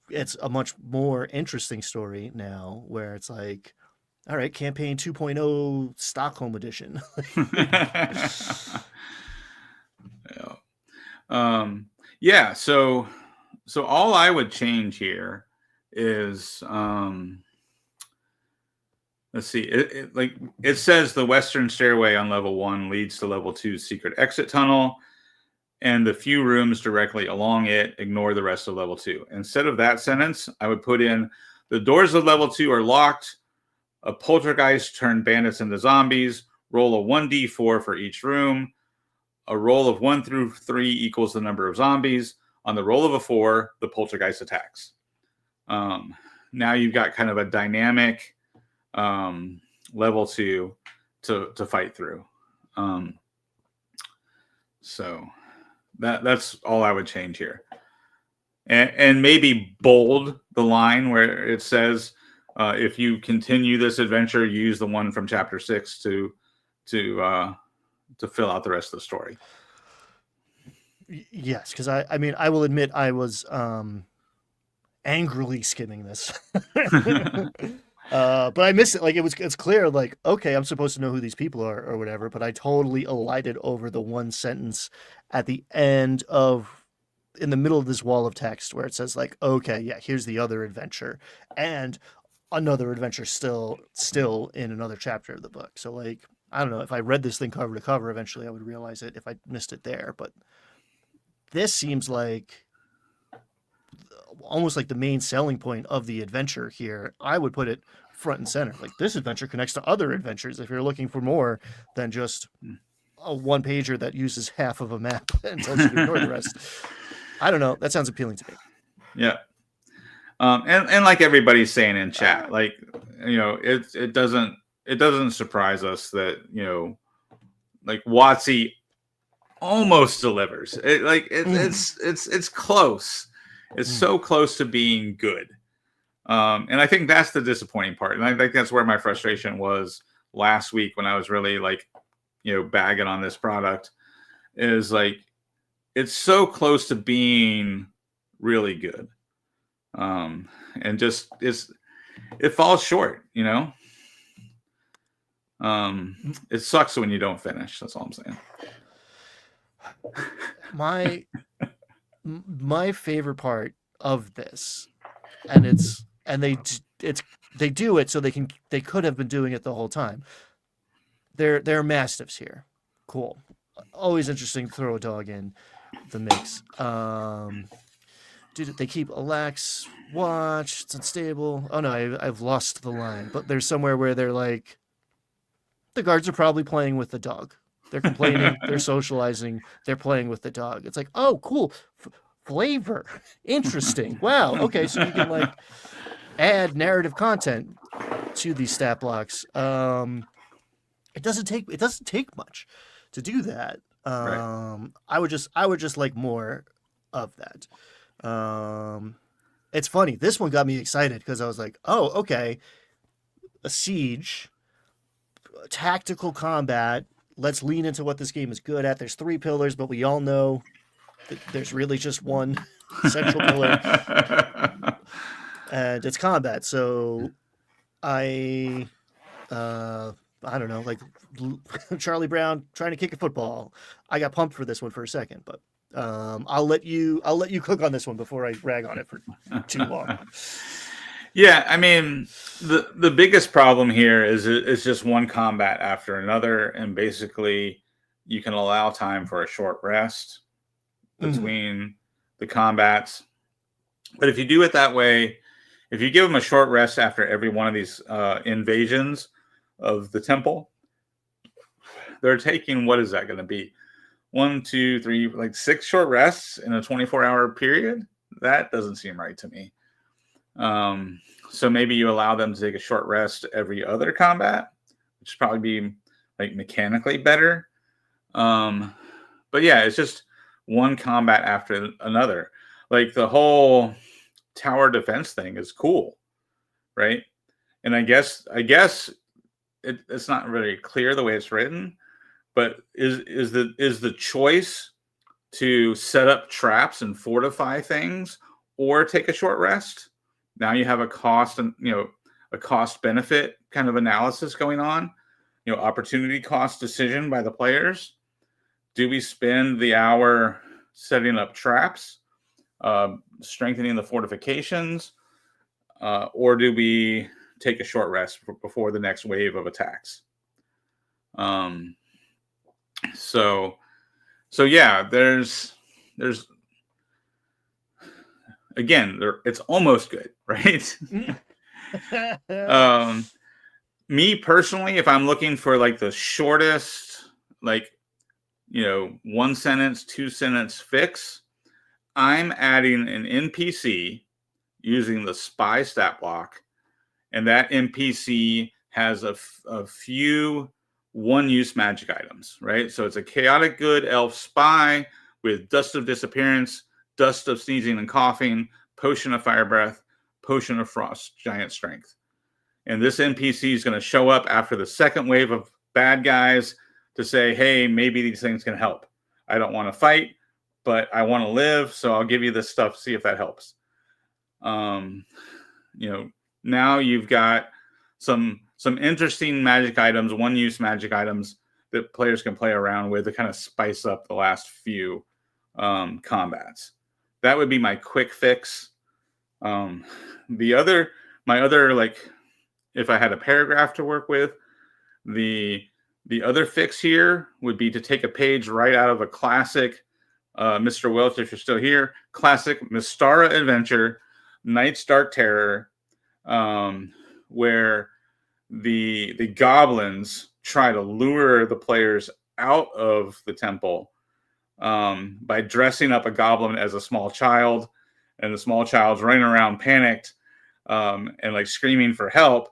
it's a much more interesting story now where it's all right, campaign 2.0 Stockholm edition. Yeah. So all I would change here is let's see. It says the western stairway on level 1 leads to level 2's secret exit tunnel, and the few rooms directly along it ignore the rest of level 2. Instead of that sentence, I would put in the doors of level 2 are locked. A poltergeist turned bandits into zombies. Roll a 1d4 for each room. A roll of 1 through 3 equals the number of zombies. On the roll of a 4, the poltergeist attacks. Now you've got kind of a dynamic level 2 to fight through. So that's all I would change here. And maybe bold the line where it says, if you continue this adventure, use the one from chapter 6 to fill out the rest of the story. Yes, because I mean, I will admit I was angrily skimming this. But I missed it. Like it's clear, like, okay, I'm supposed to know who these people are or whatever, but I totally elided over the one sentence at the end in the middle of this wall of text where it says, like, okay, yeah, here's the other adventure and another adventure still in another chapter of the book. So, like, I don't know, if I read this thing cover to cover, eventually I would realize it if I missed it there. But this seems like almost like the main selling point of the adventure here. I would put it front and center. Like, this adventure connects to other adventures if you're looking for more than just a one pager that uses half of a map and tells you to ignore the rest. I don't know. That sounds appealing to me. Yeah. And like everybody's saying in chat, like, you know, it doesn't surprise us that, you know, like WotC almost delivers. It's close. It's so close to being good. And I think that's the disappointing part. And I think that's where my frustration was last week when I was really, like, you know, bagging on this product, is like, it's so close to being really good. And just it falls short, you know? It sucks when you don't finish. That's all I'm saying. My favorite part of this, and they do it so they could have been doing it the whole time. They're mastiffs here. Cool. Always interesting to throw a dog in the mix. Dude, they keep a lax watch. It's unstable. Oh no, I've lost the line. But there's somewhere where they're like, the guards are probably playing with the dog. They're complaining. They're socializing. They're playing with the dog. It's like, oh, cool. Flavor. Interesting. Wow. Okay, so you can, like, add narrative content to these stat blocks. It doesn't take much to do that. Right. I would just like more of that. It's funny. This one got me excited because I was like, oh, okay, a siege, tactical combat. Let's lean into what this game is good at. There's 3 pillars, but we all know that there's really just one central pillar, and it's combat. So I don't know, like Charlie Brown trying to kick a football. I got pumped for this one for a second, but I'll let you cook on this one before I rag on it for too long. Yeah, I mean, the biggest problem here is it's just one combat after another, and basically you can allow time for a short rest between the combats. But if you do it that way, if you give them a short rest after every one of these invasions of the temple, they're taking, what is that going to be? 1, 2, 3, like 6 short rests in a 24-hour period? That doesn't seem right to me. So maybe you allow them to take a short rest every other combat, which would probably be, like, mechanically better. But yeah, it's just one combat after another. Like, the whole tower defense thing is cool, right? And I guess it's not really clear the way it's written, but is the choice to set up traps and fortify things or take a short rest? Now you have a cost and, you know, a cost benefit kind of analysis going on, you know, opportunity cost decision by the players. Do we spend the hour setting up traps, strengthening the fortifications, or do we take a short rest before the next wave of attacks? So yeah, there's again, it's almost good, right? Me personally, if I'm looking for like the shortest, like, 1 sentence, 2 sentence fix, I'm adding an NPC using the spy stat block, and that NPC has a few one-use magic items, right? So it's a chaotic good elf spy with dust of disappearance, dust of sneezing and coughing, potion of fire breath, potion of frost, giant strength. And this NPC is going to show up after the second wave of bad guys to say, hey, maybe these things can help. I don't want to fight, but I want to live, so I'll give you this stuff, see if that helps. Now you've got some interesting magic items, one-use magic items that players can play around with to kind of spice up the last few combats. That would be my quick fix. My other, like, if I had a paragraph to work with, the other fix here would be to take a page right out of a classic, Mr. Welch, if you're still here, classic Mystara adventure, Night's Dark Terror, where the goblins try to lure the players out of the temple by dressing up a goblin as a small child, and the small child's running around panicked and like screaming for help.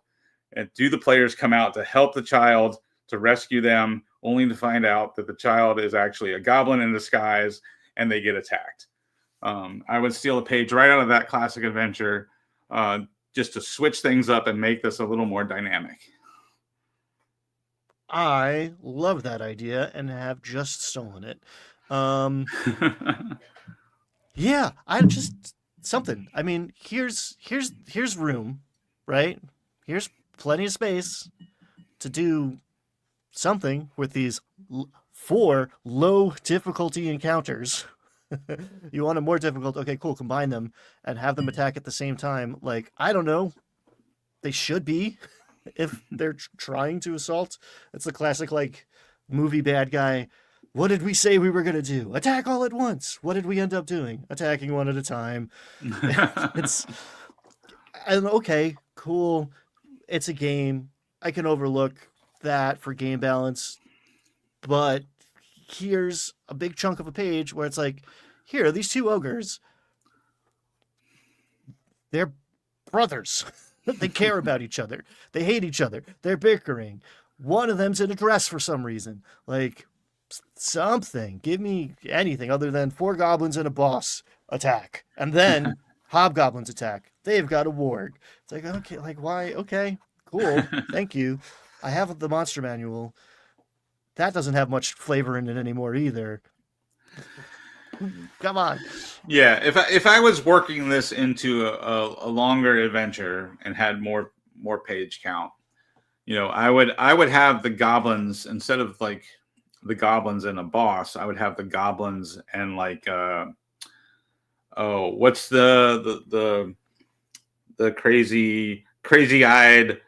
And do the players come out to help the child, to rescue them, only to find out that the child is actually a goblin in disguise and they get attacked? I would steal a page right out of that classic adventure just to switch things up and make this a little more dynamic. I love that idea and have just stolen it. Yeah, I just something. I mean, here's room, right? Here's plenty of space to do something with these 4 low difficulty encounters. You want a more difficult? Okay, cool. Combine them and have them attack at the same time. Like, I don't know. They should be if they're trying to assault. It's the classic, like, movie bad guy. What did we say we were going to do? Attack all at once. What did we end up doing? Attacking one at a time. And okay, cool. It's a game. I can overlook that for game balance. But here's a big chunk of a page where it's like, here, these 2 ogres, they're brothers. They care about each other. They hate each other. They're bickering. One of them's in a dress for some reason. Like, something. Give me anything other than 4 goblins and a boss attack. And then hobgoblins attack. They've got a ward. It's like, okay, like, why? Okay, cool. Thank you. I have the monster manual. That doesn't have much flavor in it anymore either. Come on. Yeah, if I was working this into a longer adventure and had more page count, I would have the goblins, instead of like the goblins and a boss, I would have the goblins and like what's the crazy eyed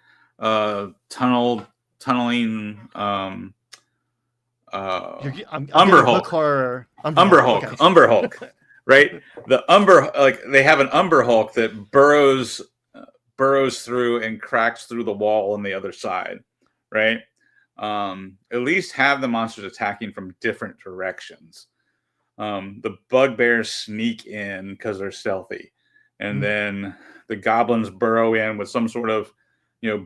tunneling Umber Hulk. Umber Hulk, right? The Umber, like, they have an Umber Hulk that burrows through and cracks through the wall on the other side, right? At least have the monsters attacking from different directions. The bugbears sneak in because they're stealthy, and then the goblins burrow in with some sort of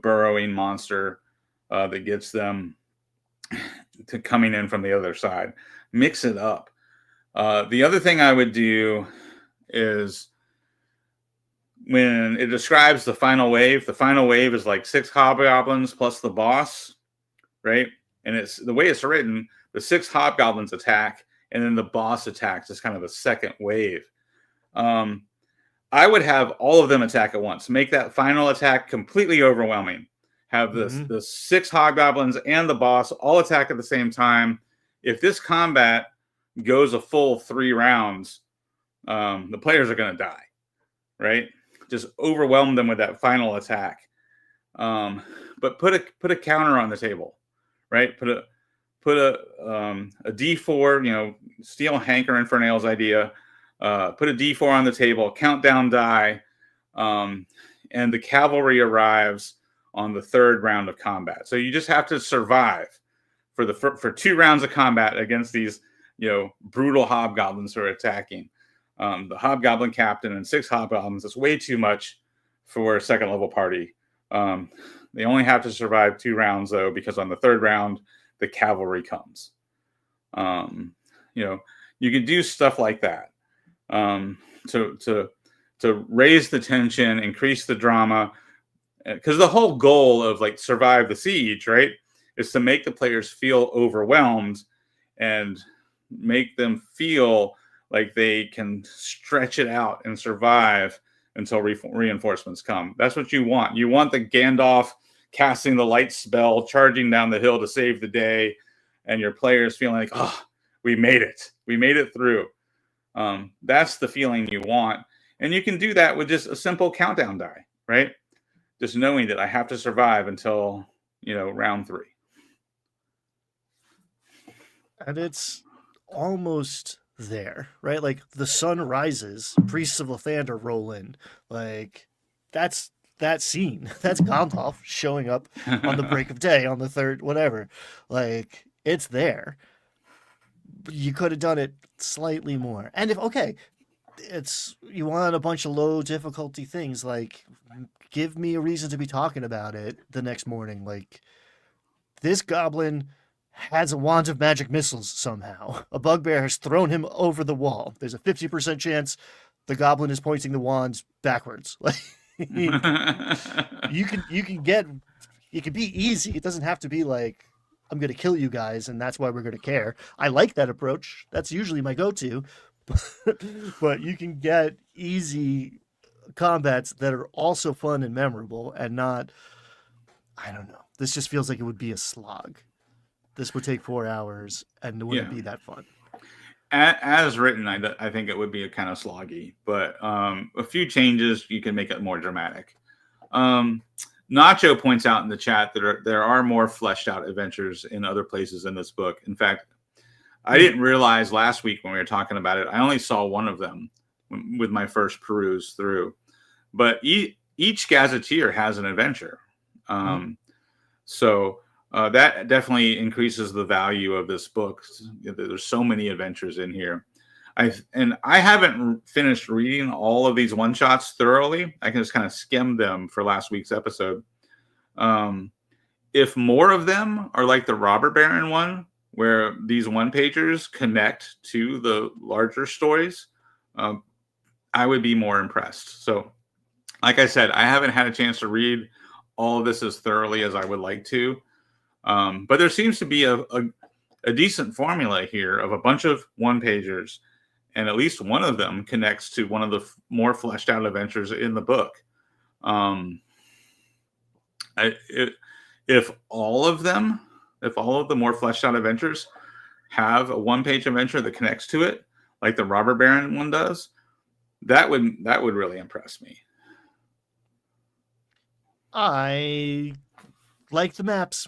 burrowing monster that gets them to coming in from the other side. Mix it up. The other thing I would do is, when it describes the final wave is like 6 hobgoblins plus the boss, right? And it's the way it's written, the 6 hobgoblins attack, and then the boss attacks as kind of a second wave. I would have all of them attack at once. Make that final attack completely overwhelming. Have the 6 hobgoblins and the boss all attack at the same time. If this combat goes a full 3 rounds, the players are going to die, right? Just overwhelm them with that final attack. But put a counter on the table, right? Put a D4, steal Hank or Infernale's idea. Put a D4 on the table, countdown die, and the cavalry arrives on the 3rd round of combat. So you just have to survive for 2 rounds of combat against these, brutal hobgoblins who are attacking. The hobgoblin captain and 6 hobgoblins is way too much for a 2nd level party. They only have to survive 2 rounds though, because on the 3rd round, the cavalry comes. You can do stuff like that to raise the tension, increase the drama, because the whole goal of like survive the siege, right, is to make the players feel overwhelmed and make them feel like they can stretch it out and survive until reinforcements come. That's what you want. You want the Gandalf casting the light spell, charging down the hill to save the day, and your players feeling like, oh, we made it. We made it through. That's the feeling you want. And you can do that with just a simple countdown die, right? Just knowing that I have to survive until, round 3. And it's almost there, right? Like the sun rises, priests of Lathander roll in. Like that's that scene. That's Gandalf showing up on the break of day on the 3rd, whatever. Like it's there. You could have done it slightly more. And it's you want a bunch of low difficulty things, like give me a reason to be talking about it the next morning. Like this goblin has a wand of magic missiles somehow. A bugbear has thrown him over the wall. There's a 50% chance the goblin is pointing the wand backwards. Like you can be easy. It doesn't have to be like, I'm going to kill you guys and that's why we're going to care. I like that approach. That's usually my go-to. But you can get easy combats that are also fun and memorable and not, I don't know. This just feels like it would be a slog. This would take 4 hours and it wouldn't be that fun. As written, I think it would be a kind of sloggy, but a few changes, you can make it more dramatic. Nacho points out in the chat that there are more fleshed out adventures in other places in this book. In fact, I didn't realize last week when we were talking about it, I only saw one of them with my first peruse through. But each gazetteer has an adventure. So that definitely increases the value of this book. There's so many adventures in here. I haven't finished reading all of these one-shots thoroughly. I can just kind of skim them for last week's episode. If more of them are like the Robber Baron one, where these one-pagers connect to the larger stories, I would be more impressed. So, like I said, I haven't had a chance to read all of this as thoroughly as I would like to. But there seems to be a decent formula here of a bunch of one-pagers, and at least one of them connects to one of the more fleshed out adventures in the book. If all of the more fleshed out adventures have a one-page adventure that connects to it, like the Robber Baron one does, that would really impress me. I like the maps.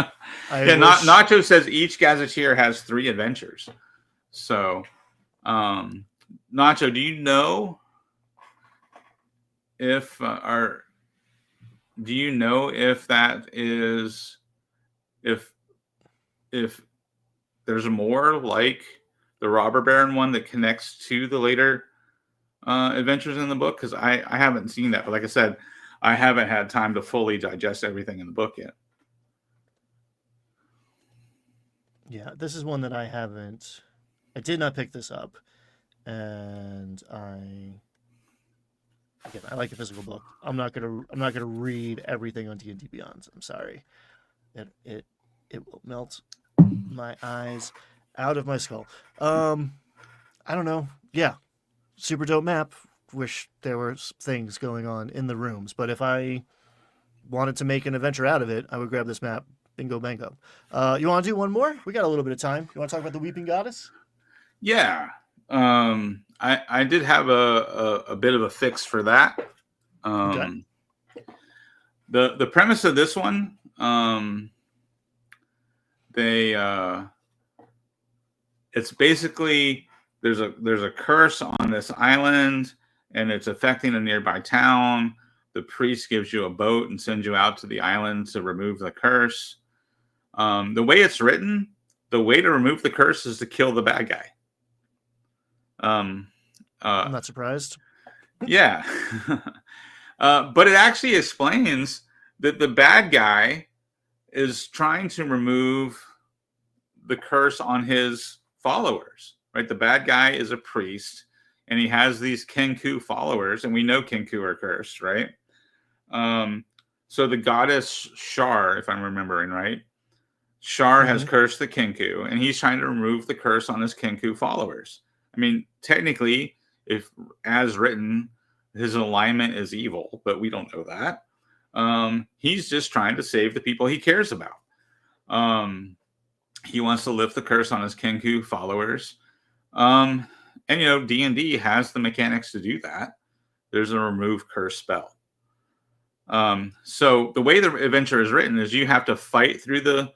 Nacho says each gazetteer has 3 adventures. So, Nacho, do you know if that is if there's more like the Robber Baron one that connects to the later adventures in the book? Because I haven't seen that, but like I said, I haven't had time to fully digest everything in the book yet. Yeah, this is one that I did not pick this up, and I like a physical book. I'm not gonna read everything on D&D Beyond. I'm sorry, it will melt my eyes out of my skull. I don't know. Yeah, super dope map. Wish there were things going on in the rooms, but if I wanted to make an adventure out of it, I would grab this map Bingo bango. You want to do one more? We got a little bit of time. You want to talk about the Weeping Goddess? Yeah. I did have a bit of a fix for that. Okay. The premise of this one, it's basically there's a curse on this island and it's affecting a nearby town. The priest gives you a boat and sends you out to the island to remove the curse. The way it's written, the way to remove the curse is to kill the bad guy. I'm not surprised. Yeah. But it actually explains that the bad guy is trying to remove the curse on his followers, right? The bad guy is a priest and he has these Kenku followers, and we know Kenku are cursed, right? So the goddess Shar, if I'm remembering right, Shar has cursed the Kenku, and he's trying to remove the curse on his Kenku followers. I mean, technically, if as written, his alignment is evil, but we don't know that. He's just trying to save the people he cares about. He wants to lift the curse on his Kenku followers. And, you know, D&D has the mechanics to do that. There's a remove curse spell. So the way the adventure is written is you have to fight through the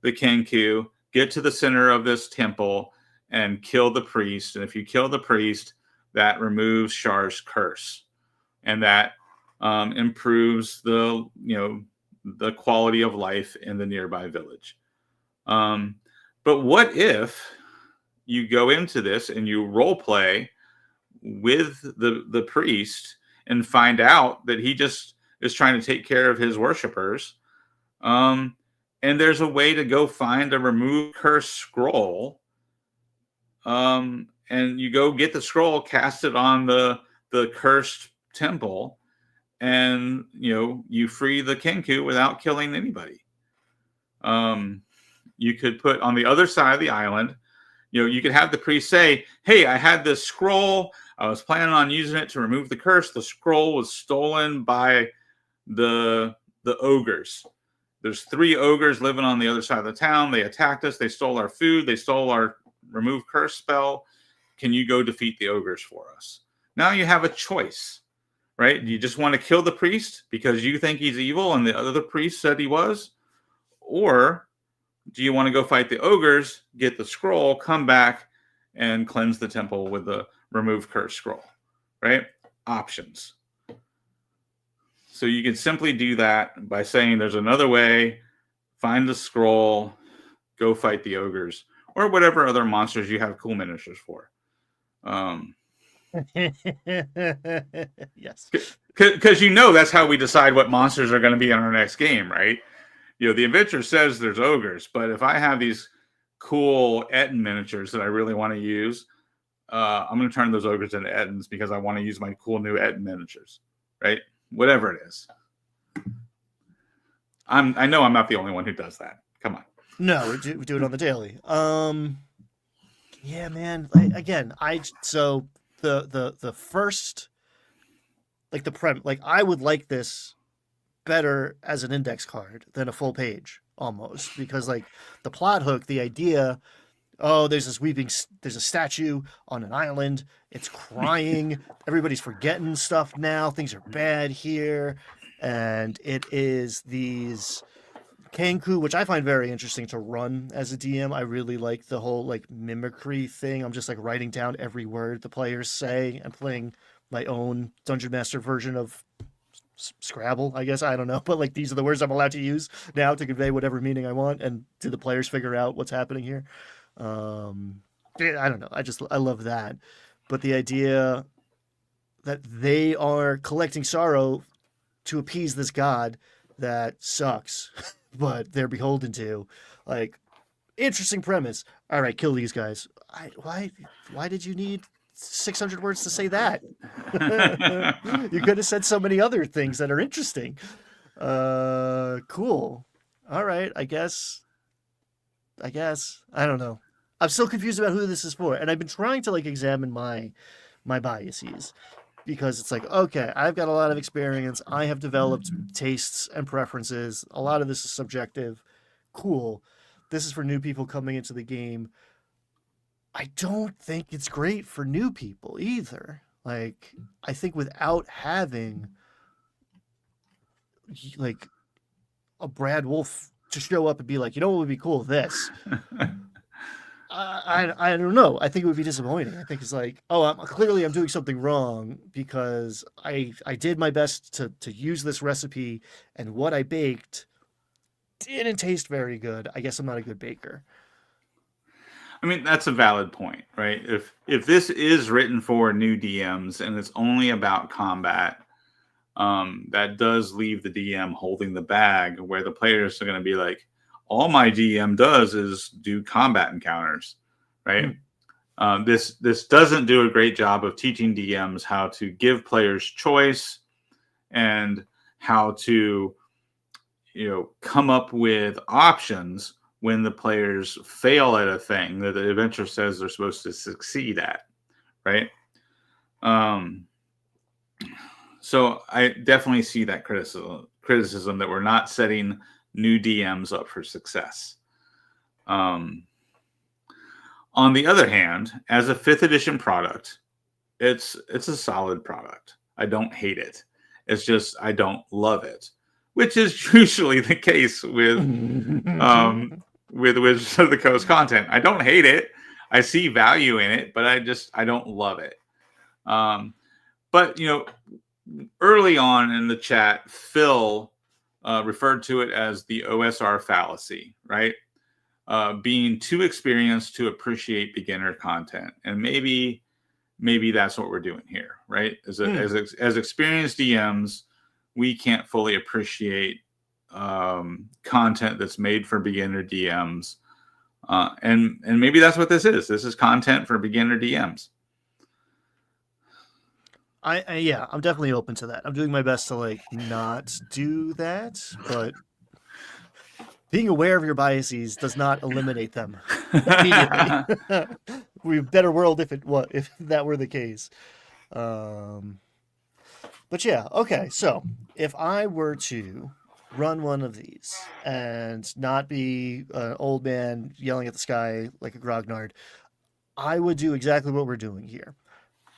Kenku, get to the center of this temple, and kill the priest. And if you kill the priest, that removes Shar's curse. And that improves the quality of life in the nearby village. But what if you go into this and you role play with the priest and find out that he just is trying to take care of his worshipers, and there's a way to go find a remove curse scroll, and you go get the scroll, cast it on the cursed temple, and you free the Kenku without killing anybody. You could put on the other side of the island, you could have the priest say, hey, I had this scroll. I was planning on using it to remove the curse. The scroll was stolen by the ogres. There's 3 ogres living on the other side of the town. They attacked us. They stole our food. They stole our remove curse spell. Can you go defeat the ogres for us? Now you have a choice, right? Do you just want to kill the priest because you think he's evil and the other priest said he was? Or do you want to go fight the ogres, get the scroll, come back, and cleanse the temple with the remove curse scroll, right? Options. So you can simply do that by saying there's another way, find the scroll, go fight the ogres, or whatever other monsters you have cool miniatures for. Yes. Because that's how we decide what monsters are going to be in our next game, right? The adventure says there's ogres, but if I have these cool Etten miniatures that I really want to use, I'm going to turn those ogres into Ettins because I want to use my cool new Etten miniatures, right? Whatever it is. I know I'm not the only one who does that. Come on. No, we do it on the daily. Yeah, man. So the first, like I would like this better as an index card than a full page almost, because like the plot hook, the idea, there's a statue on an island, it's crying, everybody's forgetting stuff now, things are bad here, and it is these Kenku, which I find very interesting to run as a DM. I really like the whole like mimicry thing. I'm just like writing down every word the players say and playing my own Dungeon Master version of Scrabble, I guess. I don't know, but like these are the words I'm allowed to use now to convey whatever meaning I want, and do the players figure out what's happening here? I don't know. I love that. But the idea that they are collecting sorrow to appease this god that sucks, but they're beholden to, like, interesting premise. All right, kill these guys. Why did you need 600 words to say that? You could have said so many other things that are interesting. Cool. All right, I guess. I don't know. I'm still confused about who this is for, and I've been trying to like examine my biases, because it's like, okay, I've got a lot of experience. I have developed tastes and preferences. A lot of this is subjective. cool. This is for new people coming into the game. I don't think it's great for new people either. Like, I think without having like a Brad Wolf to show up and be like, you know what would be cool? This. I don't know. I think it would be disappointing. I think it's like, oh, I'm doing something wrong because I did my best to use this recipe, and what I baked didn't taste very good. I guess I'm not a good baker. I mean, that's a valid point, right? If this is written for new DMs and it's only about combat, that does leave the DM holding the bag, where the players are going to be like, all my DM does is do combat encounters, right? This doesn't do a great job of teaching DMs how to give players choice and how to, come up with options when the players fail at a thing that the adventure says they're supposed to succeed at, right? So I definitely see that criticism that we're not setting new DMs up for success. On the other hand, as a 5th edition product, it's a solid product. I don't hate it. It's just I don't love it, which is usually the case with Wizards of the Coast content. I don't hate it. I see value in it, but I don't love it. But early on in the chat, Phil referred to it as the OSR fallacy, right? Being too experienced to appreciate beginner content. And maybe that's what we're doing here, right? As experienced DMs, we can't fully appreciate content that's made for beginner DMs. And maybe that's what this is. This is content for beginner DMs. I'm definitely open to that. I'm doing my best to not do that, but being aware of your biases does not eliminate them immediately. We'd be a better world if that were the case. But yeah, okay. So if I were to run one of these and not be an old man yelling at the sky like a grognard, I would do exactly what we're doing here.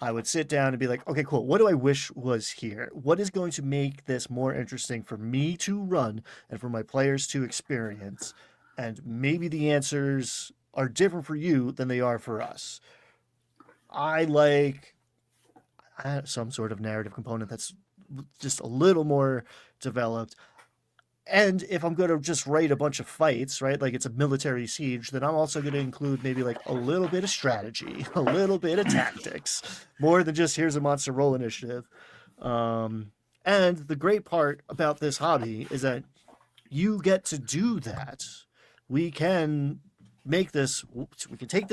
I would sit down and be like, okay, cool. What do I wish was here? What is going to make this more interesting for me to run and for my players to experience? And maybe the answers are different for you than they are for us. I like some sort of narrative component that's just a little more developed. And if I'm going to just write a bunch of fights, right, like it's a military siege, then I'm also going to include maybe a little bit of strategy, a little bit of tactics, more than just here's a monster roll initiative. And the great part about this hobby is that you get to do that. We can take this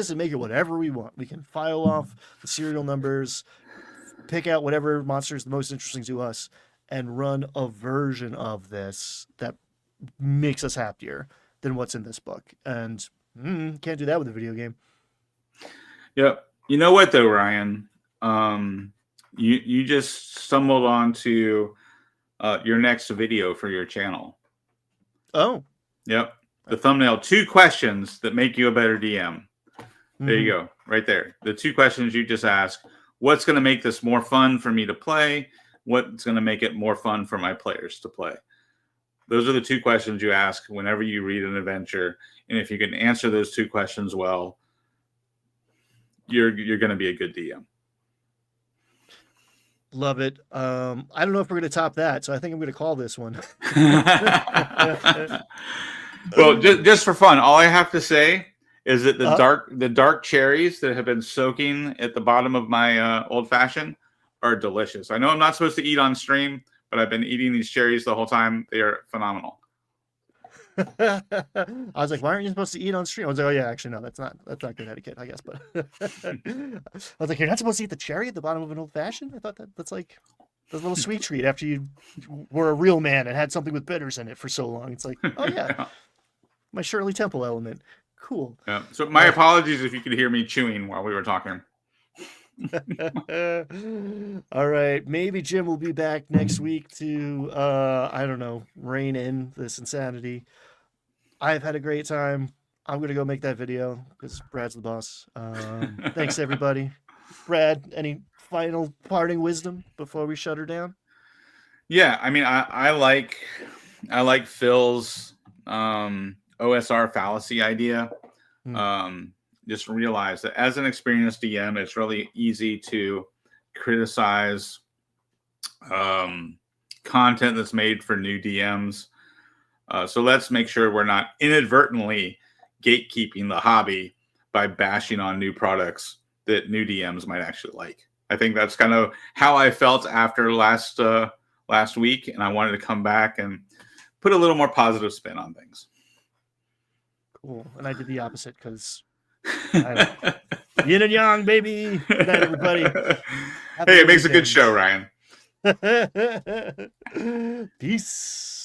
and make it whatever we want. We can file off the serial numbers, pick out whatever monster is the most interesting to us, and run a version of this that makes us happier than what's in this book. And can't do that with a video game. Yep. You know what though, Ryan? You just stumbled onto your next video for your channel. Oh. Yep. The thumbnail, 2 questions that make you a better DM. There you go. Right there. The 2 questions you just asked. What's going to make this more fun for me to play? What's going to make it more fun for my players to play? Those are the 2 questions you ask whenever you read an adventure. And if you can answer those 2 questions well, you're going to be a good DM. Love it. I don't know if we're going to top that, so I think I'm going to call this one. Well, just for fun, all I have to say is that the dark cherries that have been soaking at the bottom of my old fashioned are delicious. I know I'm not supposed to eat on stream, but I've been eating these cherries the whole time. They are phenomenal. I was like, why aren't you supposed to eat on stream? I was like, oh yeah, actually no, that's not good etiquette, I guess. But I was like, you're not supposed to eat the cherry at the bottom of an old fashioned? I thought that's like the little sweet treat after you were a real man and had something with bitters in it for so long. It's like, oh yeah, my Shirley Temple element. Cool. Yeah. So my apologies if you could hear me chewing while we were talking. All right, maybe Jim will be back next week to I don't know, rein in this insanity. I've had a great time. I'm gonna go make that video because Brad's the boss. Thanks everybody. Brad, any final parting wisdom before we shut her down? Yeah, I mean, I like Phil's OSR fallacy idea. Just realize that as an experienced DM, it's really easy to criticize content that's made for new DMs. So let's make sure we're not inadvertently gatekeeping the hobby by bashing on new products that new DMs might actually like. I think that's kind of how I felt after last week, and I wanted to come back and put a little more positive spin on things. Cool. And I did the opposite because yin and yang, baby. Good night, everybody. Hey, it makes a good show, Ryan. Peace.